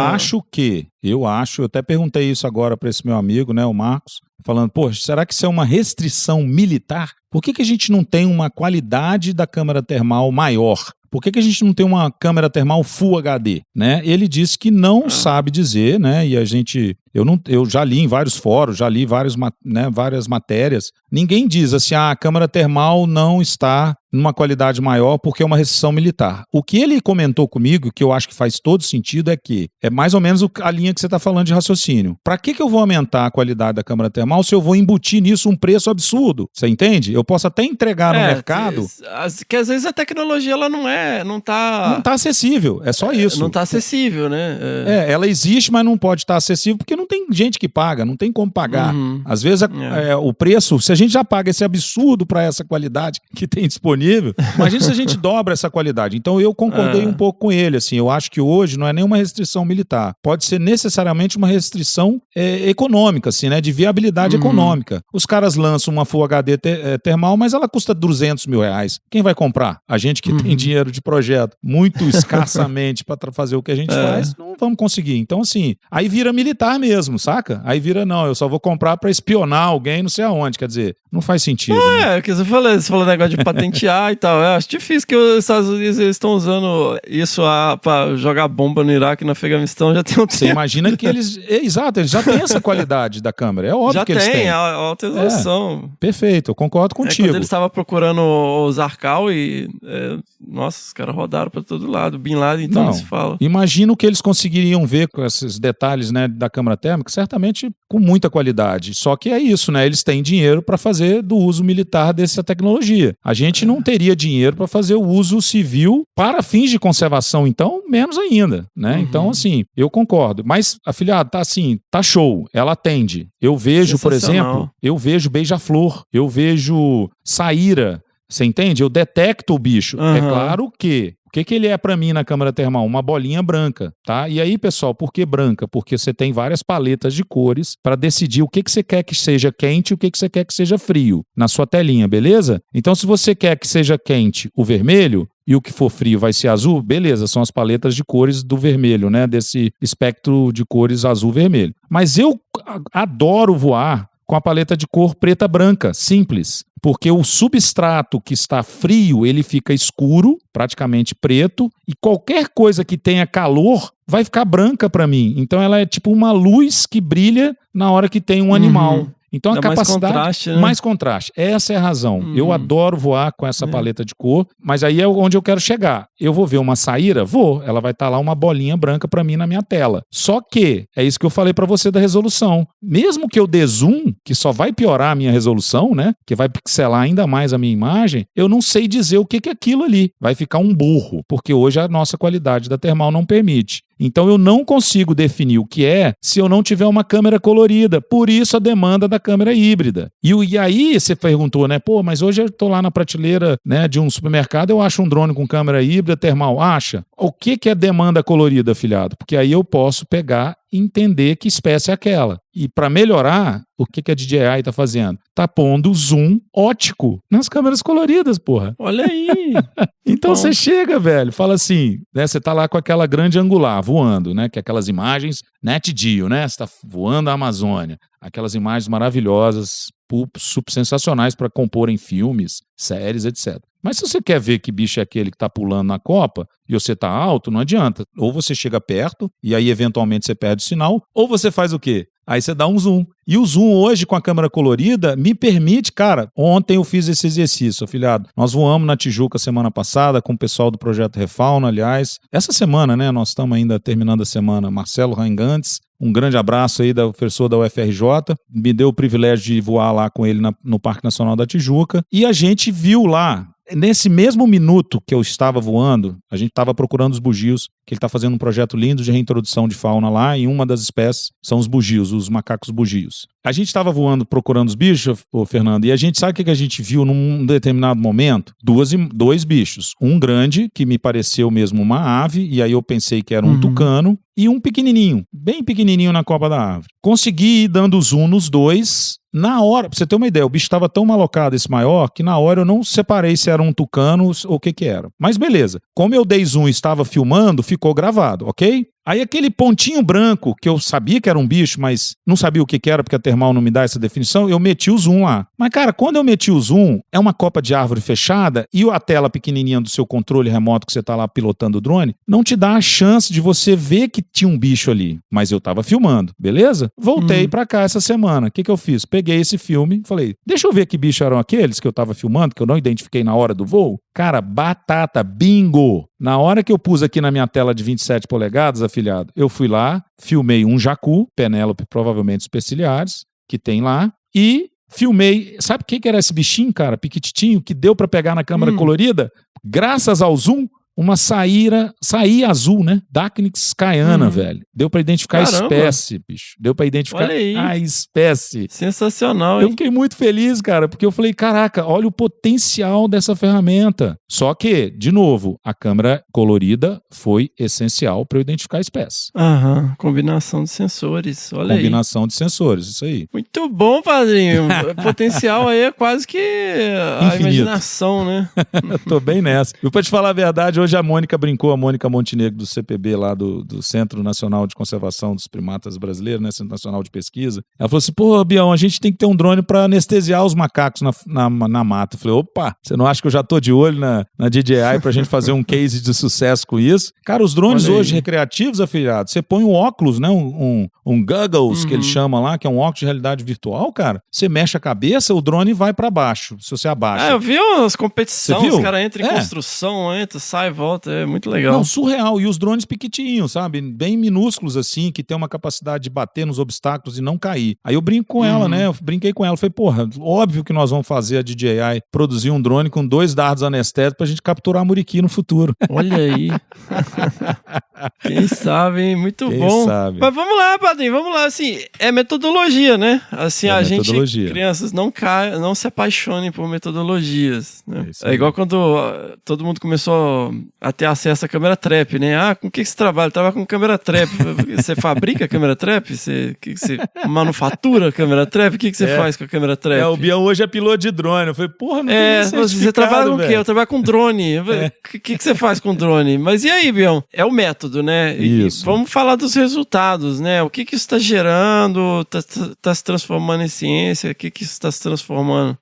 Speaker 7: até perguntei isso agora para esse meu amigo, né, o Marcos, falando, poxa, será que isso é uma restrição militar? Por que a gente não tem uma qualidade da câmera termal maior? Por que a gente não tem uma câmera termal Full HD, né? Ele disse que não sabe dizer, né? E eu já li em vários fóruns, já li várias matérias. Ninguém diz assim, a câmera termal não está numa qualidade maior porque é uma restrição militar. O que ele comentou comigo, que eu acho que faz todo sentido, é que é mais ou menos a linha que você está falando de raciocínio. Para que eu vou aumentar a qualidade da câmera termal se eu vou embutir nisso um preço absurdo? Você entende? Eu posso até entregar no mercado...
Speaker 4: Que às vezes a tecnologia ela não tá
Speaker 7: acessível, é só isso.
Speaker 4: Não tá acessível, né?
Speaker 7: Ela existe, mas não pode estar acessível porque não tem gente que paga, não tem como pagar. Às vezes o preço, se a gente já paga esse absurdo para essa qualidade que tem disponível, imagina se a gente dobra essa qualidade. Então eu concordei um pouco com ele, assim, eu acho que hoje não é nenhuma restrição militar, pode ser necessariamente uma restrição econômica, assim, né, de viabilidade econômica. Os caras lançam uma Full HD termal, mas ela custa R$200 mil. Quem vai comprar? A gente que tem dinheiro de projeto muito escassamente para fazer o que a gente faz, não vamos conseguir. Então, assim, aí vira militar mesmo, saca? Aí vira, não, eu só vou comprar para espionar alguém não sei aonde, quer dizer, não faz sentido.
Speaker 4: O que você falou negócio de patentear e tal, eu acho difícil que os Estados Unidos estão usando isso para jogar bomba no Iraque e no Afeganistão já tem um tempo.
Speaker 7: Você imagina que eles já têm essa qualidade da câmera, é óbvio que eles têm.
Speaker 4: Já tem, a alta resolução.
Speaker 7: Perfeito, eu concordo contigo.
Speaker 4: Quando ele estava procurando o Zarqal e, nossa, os caras rodaram para todo lado, Bin Laden, então não se fala.
Speaker 7: Imagina o que eles conseguiriam ver com esses detalhes, né, da câmera térmica, certamente com muita qualidade. Só que é isso, né? Eles têm dinheiro para fazer do uso militar dessa tecnologia. A gente não teria dinheiro para fazer o uso civil para fins de conservação, então, menos ainda, né? Então, assim, eu concordo. Mas, afilhado, tá assim, tá show. Ela atende. Eu vejo, por exemplo, beija-flor, eu vejo saíra. Você entende? Eu detecto o bicho. É claro que... O que ele é para mim na câmera termal? Uma bolinha branca, tá? E aí, pessoal, por que branca? Porque você tem várias paletas de cores para decidir o que você quer que seja quente e o que você quer que seja frio na sua telinha, beleza? Então, se você quer que seja quente o vermelho e o que for frio vai ser azul, beleza, são as paletas de cores do vermelho, né? Desse espectro de cores azul-vermelho. Mas eu adoro voar com a paleta de cor preta-branca, simples. Porque o substrato que está frio, ele fica escuro, praticamente preto, e qualquer coisa que tenha calor vai ficar branca para mim. Então ela é tipo uma luz que brilha na hora que tem um animal. Então a capacidade... Mais contraste, né? Mais contraste. Essa é a razão. Eu adoro voar com essa paleta de cor, mas aí é onde eu quero chegar. Eu vou ver uma saíra? Vou. Ela vai estar lá uma bolinha branca para mim na minha tela. Só que, é isso que eu falei para você da resolução. Mesmo que eu dê zoom, que só vai piorar a minha resolução, né? Que vai pixelar ainda mais a minha imagem, eu não sei dizer o que é aquilo ali. Vai ficar um burro, porque hoje a nossa qualidade da termal não permite. Então eu não consigo definir o que é se eu não tiver uma câmera colorida. Por isso a demanda da câmera híbrida. E aí você perguntou, né? Pô, mas hoje eu tô lá na prateleira, né, de um supermercado, eu acho um drone com câmera híbrida termal. Acha? O que é demanda colorida, afilhado? Porque aí eu posso pegar e entender que espécie é aquela. E para melhorar, o que a DJI tá fazendo? Tá pondo zoom ótico nas câmeras coloridas, porra.
Speaker 4: Olha aí!
Speaker 7: Então você chega, velho, fala assim, né? Você tá lá com aquela grande angular voando, né? Que é aquelas imagens Net Geo, né? Você tá voando a Amazônia. Aquelas imagens maravilhosas, super sensacionais para compor em filmes, séries, etc. Mas se você quer ver que bicho é aquele que tá pulando na copa e você tá alto, não adianta. Ou você chega perto e aí eventualmente você perde o sinal, ou você faz o quê? Aí você dá um zoom. E o zoom hoje com a câmera colorida me permite, cara, ontem eu fiz esse exercício, afilhado. Nós voamos na Tijuca semana passada com o pessoal do Projeto Refauna, aliás. Essa semana, né, nós estamos ainda terminando a semana, Marcelo Rangantes. Um grande abraço aí do professor da UFRJ, me deu o privilégio de voar lá com ele no Parque Nacional da Tijuca, e a gente viu lá nesse mesmo minuto que eu estava voando, a gente estava procurando os bugios, que ele está fazendo um projeto lindo de reintrodução de fauna lá, e uma das espécies são os bugios, os macacos bugios. A gente estava voando procurando os bichos, Fernando, e a gente sabe o que a gente viu num determinado momento? Dois bichos. Um grande, que me pareceu mesmo uma ave, e aí eu pensei que era um tucano, e um pequenininho, bem pequenininho na copa da árvore. Consegui ir dando zoom nos dois. Na hora, pra você ter uma ideia, o bicho estava tão malocado, esse maior, que na hora eu não separei se era um tucano ou o que era. Mas beleza, como eu dei zoom e estava filmando, ficou gravado, ok? Aí aquele pontinho branco, que eu sabia que era um bicho, mas não sabia o que era, porque a termal não me dá essa definição, eu meti o zoom lá. Mas cara, quando eu meti o zoom, é uma copa de árvore fechada e a tela pequenininha do seu controle remoto que você tá lá pilotando o drone, não te dá a chance de você ver que tinha um bicho ali. Mas eu tava filmando, beleza? Voltei pra cá essa semana. O que eu fiz? Peguei esse filme, falei, deixa eu ver que bicho eram aqueles que eu tava filmando, que eu não identifiquei na hora do voo. Cara, batata, bingo! Na hora que eu pus aqui na minha tela de 27 polegadas, afilhado, eu fui lá, filmei um jacu, Penélope, provavelmente superciliares, que tem lá, e filmei... Sabe o que era esse bichinho, cara, piquititinho, que deu pra pegar na câmera colorida? Graças ao zoom, uma saíra azul, né? Dacnix caiana, velho. Deu pra identificar a espécie, bicho. Deu pra identificar a espécie.
Speaker 4: Sensacional, hein?
Speaker 7: Eu fiquei muito feliz, cara, porque eu falei, caraca, olha o potencial dessa ferramenta. Só que, de novo, a câmera colorida foi essencial para eu identificar a espécie.
Speaker 4: Combinação de sensores, olha aí.
Speaker 7: Combinação de sensores, isso aí.
Speaker 4: Muito bom, padrinho. O potencial aí é quase que a imaginação, né?
Speaker 7: Tô bem nessa. E pra te falar a verdade, hoje a Mônica brincou, a Mônica Montenegro do CPB lá do Centro Nacional de Conservação dos Primatas Brasileiros, né? Centro Nacional de Pesquisa. Ela falou assim, pô, Bião, a gente tem que ter um drone para anestesiar os macacos na mata. Eu falei, opa, você não acha que eu já tô de olho na DJI pra gente fazer um case de sucesso com isso? Cara, os drones hoje recreativos, afiliados, você põe um óculos, né? Um goggles, que eles chamam lá, que é um óculos de realidade virtual, cara. Você mexe a cabeça, o drone vai para baixo, se você abaixa.
Speaker 4: Eu vi umas competições, os caras entram em construção, entra, sai, volta, é muito legal.
Speaker 7: Não, surreal. E os drones pequitinhos, sabe? Bem minúsculos assim, que tem uma capacidade de bater nos obstáculos e não cair. Aí eu brinco com ela, né? Eu brinquei com ela. Falei, porra, óbvio que nós vamos fazer a DJI produzir um drone com 2 dardos anestésicos pra gente capturar muriqui no futuro.
Speaker 4: Olha aí. Quem sabe, hein? Muito
Speaker 7: Quem
Speaker 4: bom.
Speaker 7: sabe.
Speaker 4: Mas vamos lá, padrinho, vamos lá. Assim, é metodologia, né? Assim, a gente, crianças, não se apaixonem por metodologias. Né? É igual quando todo mundo começou a ter acesso à câmera trap, né? Com o que você trabalha? Trabalha com câmera trap. Você fabrica câmera trap? Você manufatura câmera trap? O que você faz com a câmera trap?
Speaker 7: O Bião hoje é piloto de drone. Eu falei, porra, não tem
Speaker 4: você trabalha com o quê? Eu trabalho com drone. O que você faz com drone? Mas e aí, Bião? É o método, né?
Speaker 7: Isso.
Speaker 4: E vamos falar dos resultados, né? O que isso está gerando? Está se transformando em ciência? O que isso está se transformando?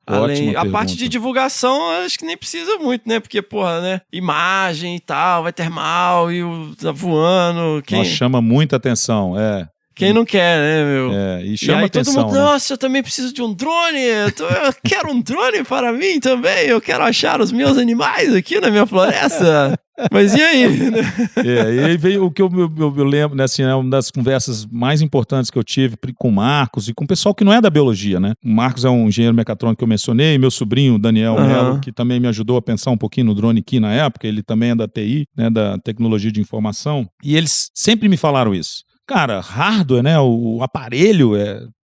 Speaker 4: A parte de divulgação, acho que nem precisa muito, né? Porque, porra, né? Imagem e tal, vai termal e tá voando.
Speaker 7: Nossa, chama muita atenção,
Speaker 4: Quem não quer, né, meu?
Speaker 7: E chama atenção.
Speaker 4: Todo mundo, nossa, eu também preciso de um drone. Eu quero um drone para mim também. Eu quero achar os meus animais aqui na minha floresta. Mas e aí?
Speaker 7: E aí veio o que eu lembro, né, assim, uma das conversas mais importantes que eu tive com o Marcos e com o pessoal que não é da biologia, né? O Marcos é um engenheiro mecatrônico que eu mencionei, meu sobrinho, Daniel Melo, que também me ajudou a pensar um pouquinho no drone aqui na época, ele também é da TI, né, da tecnologia de informação, e eles sempre me falaram isso. Cara, hardware, né, o aparelho,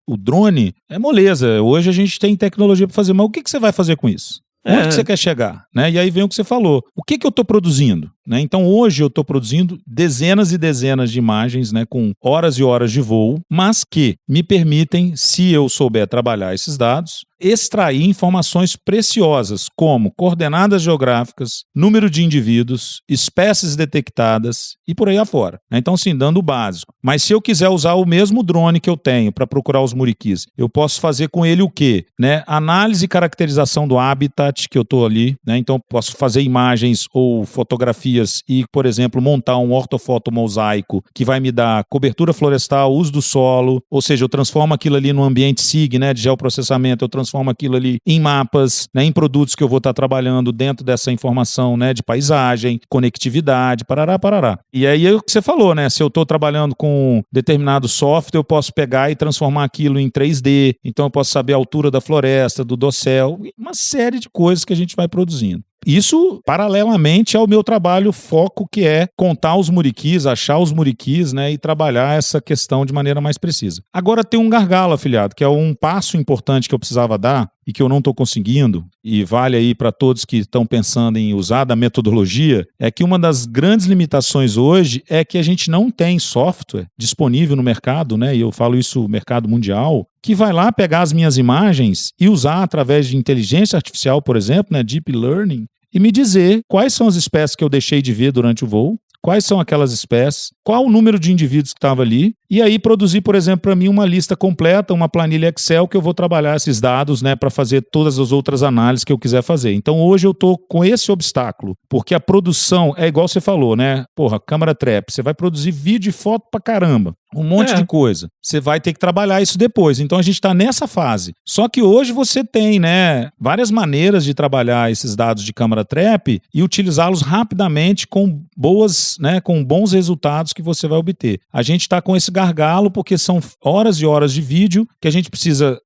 Speaker 7: o drone, é moleza. Hoje a gente tem tecnologia para fazer, mas o que você vai fazer com isso? Onde que você quer chegar? Né? E aí vem o que você falou. O que eu estou produzindo? Né? Então hoje eu estou produzindo dezenas e dezenas de imagens, né, com horas e horas de voo, mas que me permitem, se eu souber trabalhar esses dados, extrair informações preciosas como coordenadas geográficas, número de indivíduos, espécies detectadas e por aí afora. Então, sim, dando o básico. Mas se eu quiser usar o mesmo drone que eu tenho para procurar os muriquis, eu posso fazer com ele o quê? Né? Análise e caracterização do habitat que eu estou ali. Né? Então, posso fazer imagens ou fotografias e, por exemplo, montar um ortofoto mosaico que vai me dar cobertura florestal, uso do solo, ou seja, eu transformo aquilo ali no ambiente SIG, né, de geoprocessamento, eu transformo aquilo ali em mapas, né, em produtos que eu vou estar trabalhando dentro dessa informação, né, de paisagem, conectividade, parará. E aí é o que você falou, né, se eu estou trabalhando com determinado software, eu posso pegar e transformar aquilo em 3D, então eu posso saber a altura da floresta, do dossel, uma série de coisas que a gente vai produzindo. Isso paralelamente ao meu trabalho foco, que é contar os muriquis, achar os muriquis, né, e trabalhar essa questão de maneira mais precisa. Agora tem um gargalo, afilhado, que é um passo importante que eu precisava dar e que eu não estou conseguindo, e vale aí para todos que estão pensando em usar da metodologia, é que uma das grandes limitações hoje é que a gente não tem software disponível no mercado, né, e eu falo isso no mercado mundial, que vai lá pegar as minhas imagens e usar através de inteligência artificial, por exemplo, né, Deep Learning, e me dizer quais são as espécies que eu deixei de ver durante o voo, quais são aquelas espécies, qual o número de indivíduos que estava ali, e aí produzir, por exemplo, para mim uma lista completa, uma planilha Excel que eu vou trabalhar esses dados, né, para fazer todas as outras análises que eu quiser fazer. Então hoje eu estou com esse obstáculo, porque a produção é igual você falou, né? Porra, câmera trap, você vai produzir vídeo e foto pra caramba. Um monte de coisa. Você vai ter que trabalhar isso depois. Então a gente está nessa fase. Só que hoje você tem, né, várias maneiras de trabalhar esses dados de câmera trap e utilizá-los rapidamente com boas, né, com bons resultados que você vai obter. A gente está com esse gargalo porque são horas e horas de vídeo que a gente precisa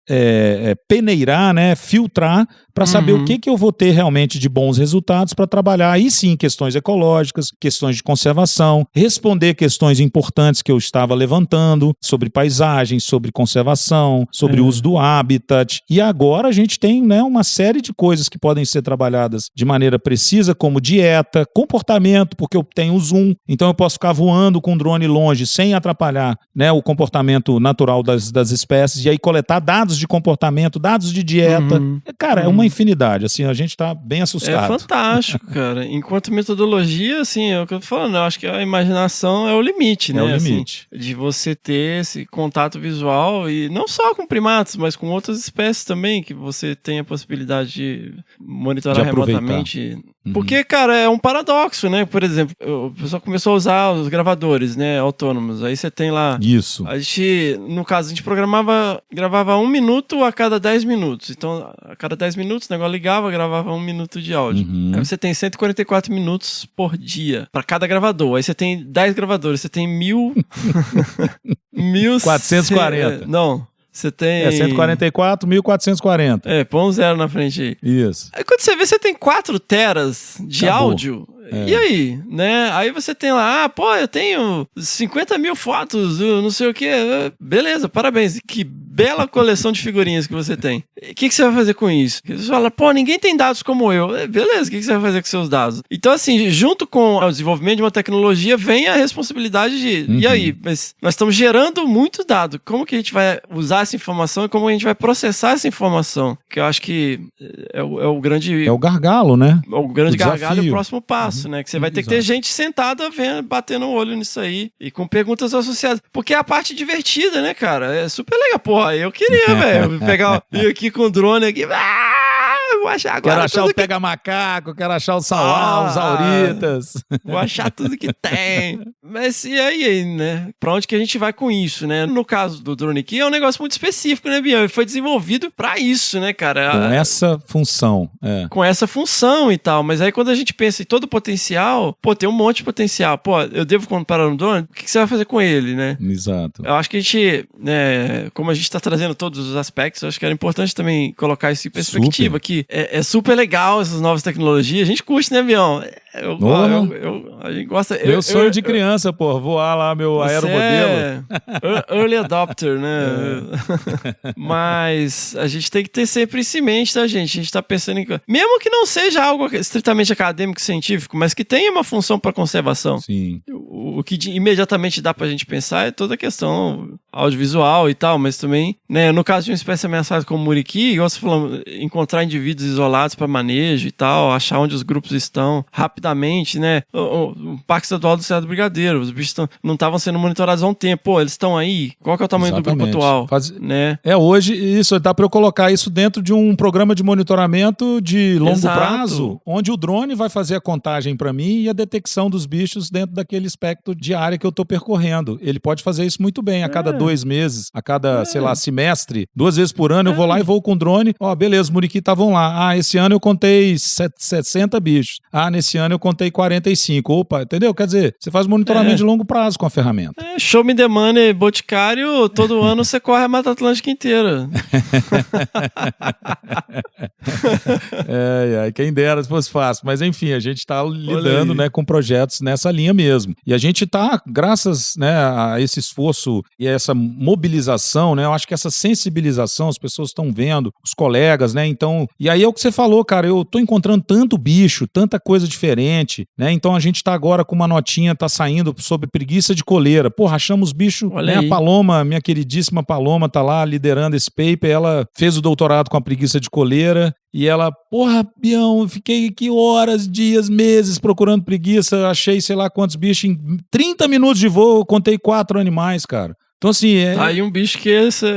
Speaker 7: peneirar, né, filtrar para saber o que eu vou ter realmente de bons resultados para trabalhar aí sim questões ecológicas, questões de conservação, responder questões importantes que eu estava levantando sobre paisagem, sobre conservação, sobre o uso do habitat. E agora a gente tem, né, uma série de coisas que podem ser trabalhadas de maneira precisa, como dieta, comportamento, porque eu tenho o zoom, então eu posso ficar voando com o drone longe sem atrapalhar, né, o comportamento natural das espécies, e aí coletar dados de comportamento, dados de dieta. Cara, é uma infinidade, assim, a gente tá bem assustado.
Speaker 4: É fantástico, cara. Enquanto metodologia, assim, é o que eu tô falando, eu acho que a imaginação é o limite, né?
Speaker 7: É o limite.
Speaker 4: Assim, de você ter esse contato visual, e não só com primatas, mas com outras espécies também, que você tem a possibilidade de monitorar remotamente. Porque, cara, é um paradoxo, né? Por exemplo, o pessoal começou a usar os gravadores, né, autônomos. Aí você tem lá...
Speaker 7: Isso.
Speaker 4: A gente, no caso, a gente gravava 1 minuto a cada 10 minutos. Então, a cada 10 minutos, o negócio ligava, gravava 1 minuto de áudio. Aí você tem 144 minutos por dia para cada gravador. Aí você tem 10 gravadores, você tem
Speaker 7: 440.
Speaker 4: Não. Você tem...
Speaker 7: 144, 1440.
Speaker 4: Põe um zero na frente aí.
Speaker 7: Isso.
Speaker 4: Aí quando você vê, você tem 4 teras de
Speaker 7: Acabou.
Speaker 4: áudio. E aí, né? Aí você tem lá, eu tenho 50 mil fotos, não sei o que. Beleza, parabéns. Que bela coleção de figurinhas que você tem. O que você vai fazer com isso? Você fala, ninguém tem dados como eu. Beleza, o que você vai fazer com seus dados? Então, assim, junto com o desenvolvimento de uma tecnologia, vem a responsabilidade de... E aí? Mas nós estamos gerando muitos dados. Como que a gente vai usar essa informação e como a gente vai processar essa informação? Que eu acho que é o grande...
Speaker 7: É o gargalo, né?
Speaker 4: O grande gargalo é o próximo passo. Né? Que você vai ter que ter gente sentada batendo o olho nisso aí e com perguntas associadas. Porque é a parte divertida, né, cara? É super legal. Porra, eu queria, velho, ir aqui com o drone aqui. Vou achar agora.
Speaker 7: Quero achar o pega-macaco, quero achar o sauá, os auritas.
Speaker 4: Vou achar tudo que tem. Mas e aí, né? Pra onde que a gente vai com isso, né? No caso do drone aqui, é um negócio muito específico, né, Bião? Ele foi desenvolvido pra isso, né, cara?
Speaker 7: Com essa função.
Speaker 4: Com essa função e tal. Mas aí quando a gente pensa em todo o potencial, tem um monte de potencial. Eu devo comparar um drone? O que você vai fazer com ele, né?
Speaker 7: Exato.
Speaker 4: Eu acho que a gente, né, como a gente tá trazendo todos os aspectos, eu acho que era importante também colocar isso em perspectiva, que é super legal essas novas tecnologias. A gente curte, né, Bião? A gente gosta...
Speaker 7: Meu sonho de criança, voar lá meu aeromodelo.
Speaker 4: Early adopter, né? Mas a gente tem que ter sempre isso em mente, tá, gente? A gente tá pensando em... Mesmo que não seja algo estritamente acadêmico, científico, mas que tenha uma função para conservação.
Speaker 7: Sim.
Speaker 4: O que imediatamente dá pra gente pensar é toda a questão audiovisual e tal, mas também, né, no caso de uma espécie ameaçada como o muriqui, igual você falou, encontrar indivíduos isolados para manejo e tal, achar onde os grupos estão rapidamente, né? O Parque Estadual do Cerrado do Brigadeiro, os bichos não estavam sendo monitorados há um tempo. Eles estão aí? Qual que é o tamanho do grupo atual? Né?
Speaker 7: Hoje, isso dá para eu colocar isso dentro de um programa de monitoramento de longo prazo, onde o drone vai fazer a contagem para mim e a detecção dos bichos dentro daquele espectro de área que eu estou percorrendo. Ele pode fazer isso muito bem. A cada 2 2 meses, a cada, sei lá, semestre, 2 vezes por ano, eu vou lá e vou com o drone. Ó, beleza, os muriqui estavam lá. Ah, esse ano eu contei 60 bichos. Ah, nesse ano eu contei 45. Opa, entendeu? Quer dizer, você faz monitoramento de longo prazo com a ferramenta.
Speaker 4: Show me the money, Boticário, todo ano você corre a Mata Atlântica inteira.
Speaker 7: Quem dera se fosse fácil. Mas enfim, a gente está lidando, né, com projetos nessa linha mesmo. E a gente está, graças, né, a esse esforço e a essa mobilização, né, eu acho que essa sensibilização, as pessoas estão vendo, os colegas, né, então, e aí é o que você falou, cara, eu tô encontrando tanto bicho, tanta coisa diferente, né, então a gente tá agora com uma notinha, tá saindo sobre preguiça de coleira. Porra, achamos bicho, né, a Paloma, minha queridíssima Paloma, tá lá liderando esse paper, ela fez o doutorado com a preguiça de coleira, e ela, porra, Bião, eu fiquei aqui horas, dias, meses procurando preguiça, achei sei lá quantos bichos, em 30 minutos de voo eu contei 4 animais, cara. Então, assim...
Speaker 4: Aí um bicho que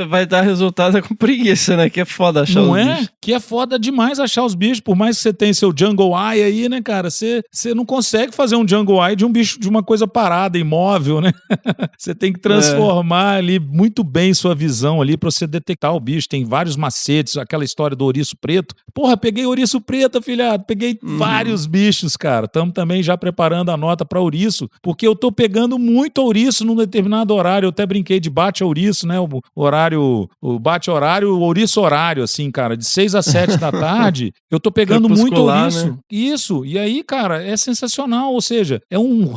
Speaker 4: vai dar resultado com preguiça, né? Que é foda achar os bichos.
Speaker 7: Que é foda demais achar os bichos. Por mais que você tenha seu Jungle Eye aí, né, cara? Você não consegue fazer um Jungle Eye de um bicho, de uma coisa parada, imóvel, né? Você tem que transformar ali muito bem sua visão ali pra você detectar o bicho. Tem vários macetes, aquela história do ouriço preto. Porra, peguei ouriço preto, afilhado. Peguei vários bichos, cara. Estamos também já preparando a nota pra ouriço, porque eu tô pegando muito ouriço num determinado horário. Eu até brinquei de bate-ouriço, né? O bate-horário, o ouriço horário, assim, cara, de 6 a 7 da tarde, eu tô pegando muito ouriço. Né? Isso. E aí, cara, é sensacional. Ou seja, é um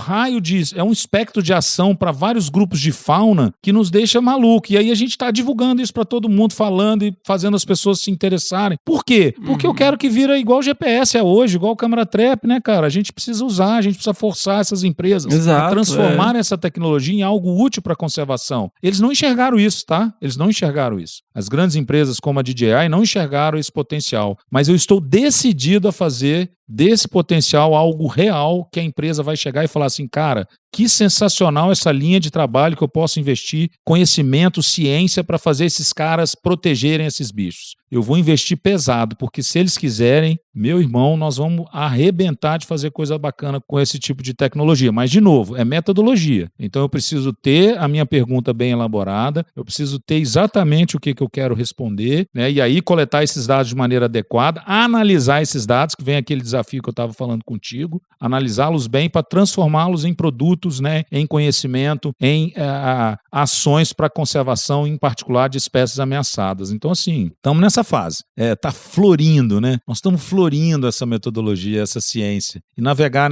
Speaker 7: é um espectro de ação para vários grupos de fauna que nos deixa maluco. E aí a gente tá divulgando isso para todo mundo, falando e fazendo as pessoas se interessarem. Por quê? Porque eu quero que vira igual o GPS é hoje, igual o câmera trap, né, cara? A gente precisa usar, a gente precisa forçar essas empresas a transformar essa tecnologia em algo útil para a conservação. Eles não enxergaram isso, tá? Eles não enxergaram isso. As grandes empresas como a DJI não enxergaram esse potencial. Mas eu estou decidido a fazer desse potencial algo real que a empresa vai chegar e falar assim, cara, que sensacional essa linha de trabalho que eu posso investir conhecimento, ciência para fazer esses caras protegerem esses bichos. Eu vou investir pesado, porque se eles quiserem, meu irmão, nós vamos arrebentar de fazer coisa bacana com esse tipo de tecnologia. Mas, de novo, é metodologia. Então, eu preciso ter a minha pergunta bem elaborada, eu preciso ter exatamente o que eu quero responder, né? E aí coletar esses dados de maneira adequada, analisar esses dados, que vem aquele desafio que eu estava falando contigo, analisá-los bem para transformá-los em produtos, né? Em conhecimento, em ações para conservação, em particular de espécies ameaçadas. Então, assim, estamos nessa fase. Tá florindo, né? Nós estamos florindo essa metodologia, essa ciência. E navegar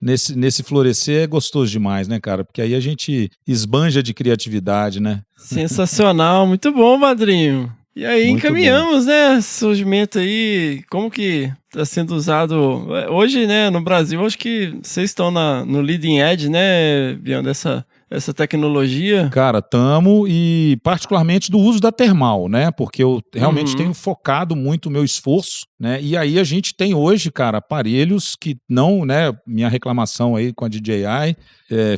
Speaker 7: nesse florescer é gostoso demais, né, cara? Porque aí a gente esbanja de criatividade, né?
Speaker 4: Sensacional, muito bom, Madrinho. E aí
Speaker 7: Muito
Speaker 4: encaminhamos, né, surgimento aí, como que está sendo usado hoje, né, no Brasil. Acho que vocês estão no leading edge, né, Bião, essa tecnologia.
Speaker 7: Cara, tamo, e particularmente do uso da termal, né? Porque eu realmente tenho focado muito o meu esforço, né? E aí a gente tem hoje, cara, aparelhos que não, né? Minha reclamação aí com a DJI,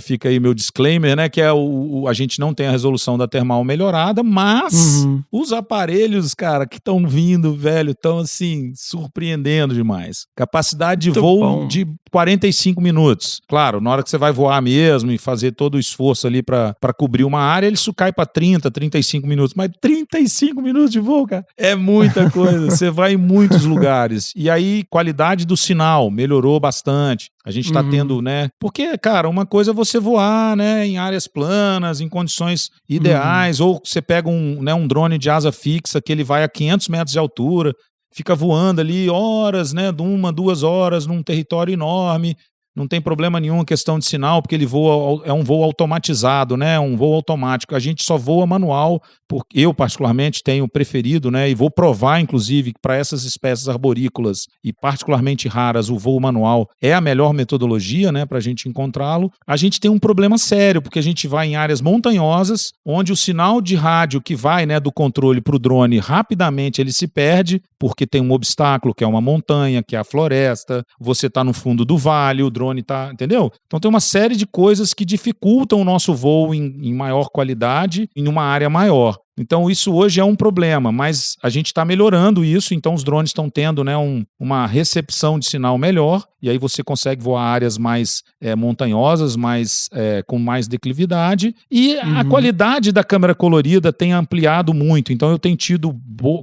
Speaker 7: fica aí meu disclaimer, né? Que a gente não tem a resolução da termal melhorada, mas os aparelhos, cara, que estão vindo, velho, estão assim, surpreendendo demais. Capacidade de voo de 45 minutos. Claro, na hora que você vai voar mesmo e fazer todo o esforço ali para cobrir uma área, isso cai para 30, 35 minutos. Mas 35 minutos de voo, cara, é muita coisa. Você vai em muitos lugares. E aí, qualidade do sinal melhorou bastante. A gente tá tendo, né? Porque, cara, uma coisa é você voar, né, em áreas planas, em condições ideais, ou você pega um drone de asa fixa que ele vai a 500 metros de altura, fica voando ali horas, né, 1, 2 horas num território enorme. Não tem problema nenhum a questão de sinal, porque ele voa, é um voo automatizado, né? Um voo automático. A gente só voa manual, porque eu particularmente tenho preferido, né? E vou provar, inclusive, que para essas espécies arborícolas e particularmente raras, o voo manual é a melhor metodologia, né? Para a gente encontrá-lo. A gente tem um problema sério, porque a gente vai em áreas montanhosas, onde o sinal de rádio que vai, né, do controle para o drone, rapidamente ele se perde, porque tem um obstáculo, que é uma montanha, que é a floresta, você está no fundo do vale, o drone tá, entendeu? Então tem uma série de coisas que dificultam o nosso voo em maior qualidade em uma área maior. Então isso hoje é um problema, mas a gente está melhorando isso, então os drones estão tendo, né, uma recepção de sinal melhor, e aí você consegue voar áreas mais montanhosas, com mais declividade, e a qualidade da câmera colorida tem ampliado muito. Então eu tenho tido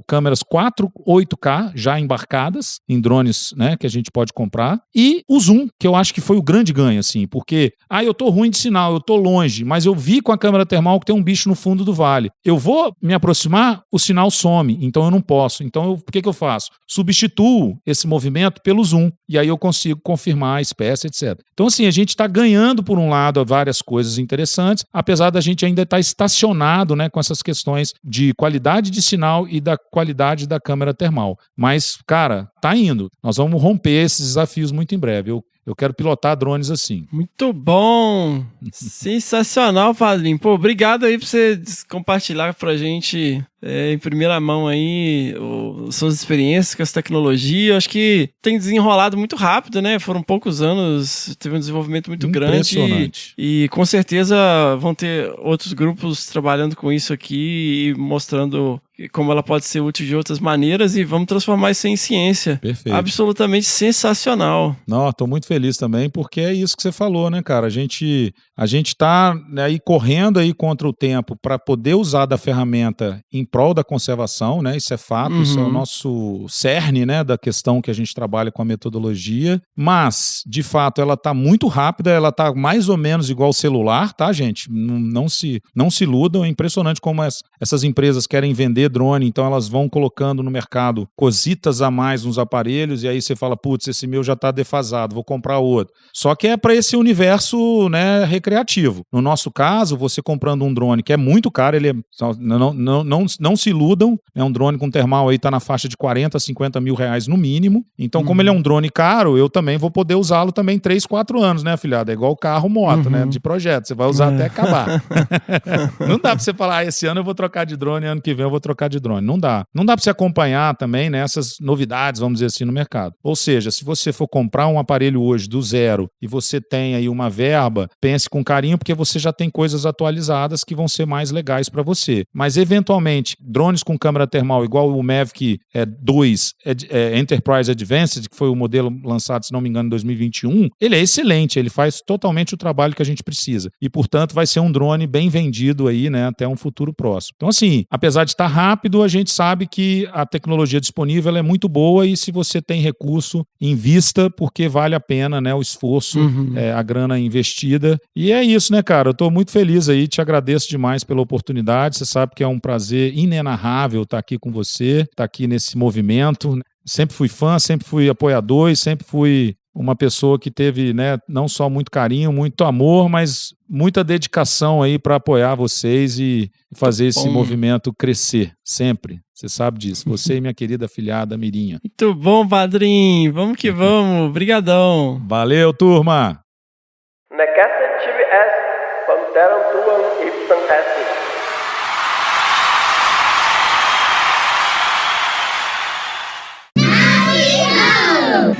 Speaker 7: câmeras 4, 8K já embarcadas em drones, né, que a gente pode comprar, e o zoom, que eu acho que foi o grande ganho, assim, porque eu tô ruim de sinal, eu tô longe, mas eu vi com a câmera termal que tem um bicho no fundo do vale. Eu vou me aproximar, o sinal some, então eu não posso. Então o que eu faço? Substituo esse movimento pelo zoom, e aí eu consigo confirmar a espécie, etc. Então assim, a gente está ganhando por um lado várias coisas interessantes, apesar da gente ainda estar estacionado, né, com essas questões de qualidade de sinal e da qualidade da câmera termal. Mas, cara, tá indo. Nós vamos romper esses desafios muito em breve. Eu quero pilotar drones assim.
Speaker 4: Muito bom! Sensacional, padrinho. Pô, obrigado aí por você compartilhar pra gente em primeira mão aí suas experiências com essa tecnologia. Eu acho que tem desenrolado muito rápido, né? Foram poucos anos, teve um desenvolvimento muito grande. E com certeza vão ter outros grupos trabalhando com isso aqui e mostrando como ela pode ser útil de outras maneiras, e vamos transformar isso em ciência.
Speaker 7: Perfeito.
Speaker 4: Absolutamente sensacional.
Speaker 7: Não, tô muito feliz também, porque é isso que você falou, né, cara? A gente tá aí correndo aí contra o tempo para poder usar da ferramenta em prol da conservação, né? Isso é fato, isso é o nosso cerne, né, da questão que a gente trabalha com a metodologia, mas, de fato, ela tá muito rápida, ela tá mais ou menos igual ao celular, tá, gente? Não se iludam, é impressionante como essas empresas querem vender drone, então elas vão colocando no mercado cositas a mais nos aparelhos, e aí você fala, putz, esse meu já tá defasado, vou comprar outro. Só que é para esse universo, né, recreativo. No nosso caso, você comprando um drone que é muito caro, ele não se iludam, é um drone com termal aí tá na faixa de 40, 50 mil reais no mínimo, então como ele é um drone caro, eu também vou poder usá-lo também 3, 4 anos, né, afilhado? É igual carro, moto, né, de projeto, você vai usar até acabar. Não dá pra você falar, esse ano eu vou trocar de drone, ano que vem eu vou trocar de drone. Não dá. Não dá pra você acompanhar também, né, essas novidades, vamos dizer assim, no mercado. Ou seja, se você for comprar um aparelho hoje do zero e você tem aí uma verba, pense com carinho, porque você já tem coisas atualizadas que vão ser mais legais para você. Mas, eventualmente, drones com câmera termal, igual o Mavic 2 Enterprise Advanced, que foi o modelo lançado, se não me engano, em 2021, ele é excelente, ele faz totalmente o trabalho que a gente precisa. E, portanto, vai ser um drone bem vendido aí, né, até um futuro próximo. Então, assim, apesar de estar rápido, a gente sabe que a tecnologia disponível é muito boa, e se você tem recurso, invista, porque vale a pena, né, o esforço, a grana investida. E é isso, né, cara? Eu tô muito feliz aí, te agradeço demais pela oportunidade. Você sabe que é um prazer inenarrável estar aqui com você, estar aqui nesse movimento. Sempre fui fã, sempre fui apoiador e sempre fui uma pessoa que teve, né, não só muito carinho, muito amor, mas muita dedicação aí para apoiar vocês e fazer esse movimento crescer, sempre. Você sabe disso. Você e minha querida afilhada Mirinha.
Speaker 4: Muito bom, padrinho. Vamos que vamos. Obrigadão.
Speaker 7: Valeu, turma.
Speaker 8: Nekasa TVS, Panteram Tuan Ipsan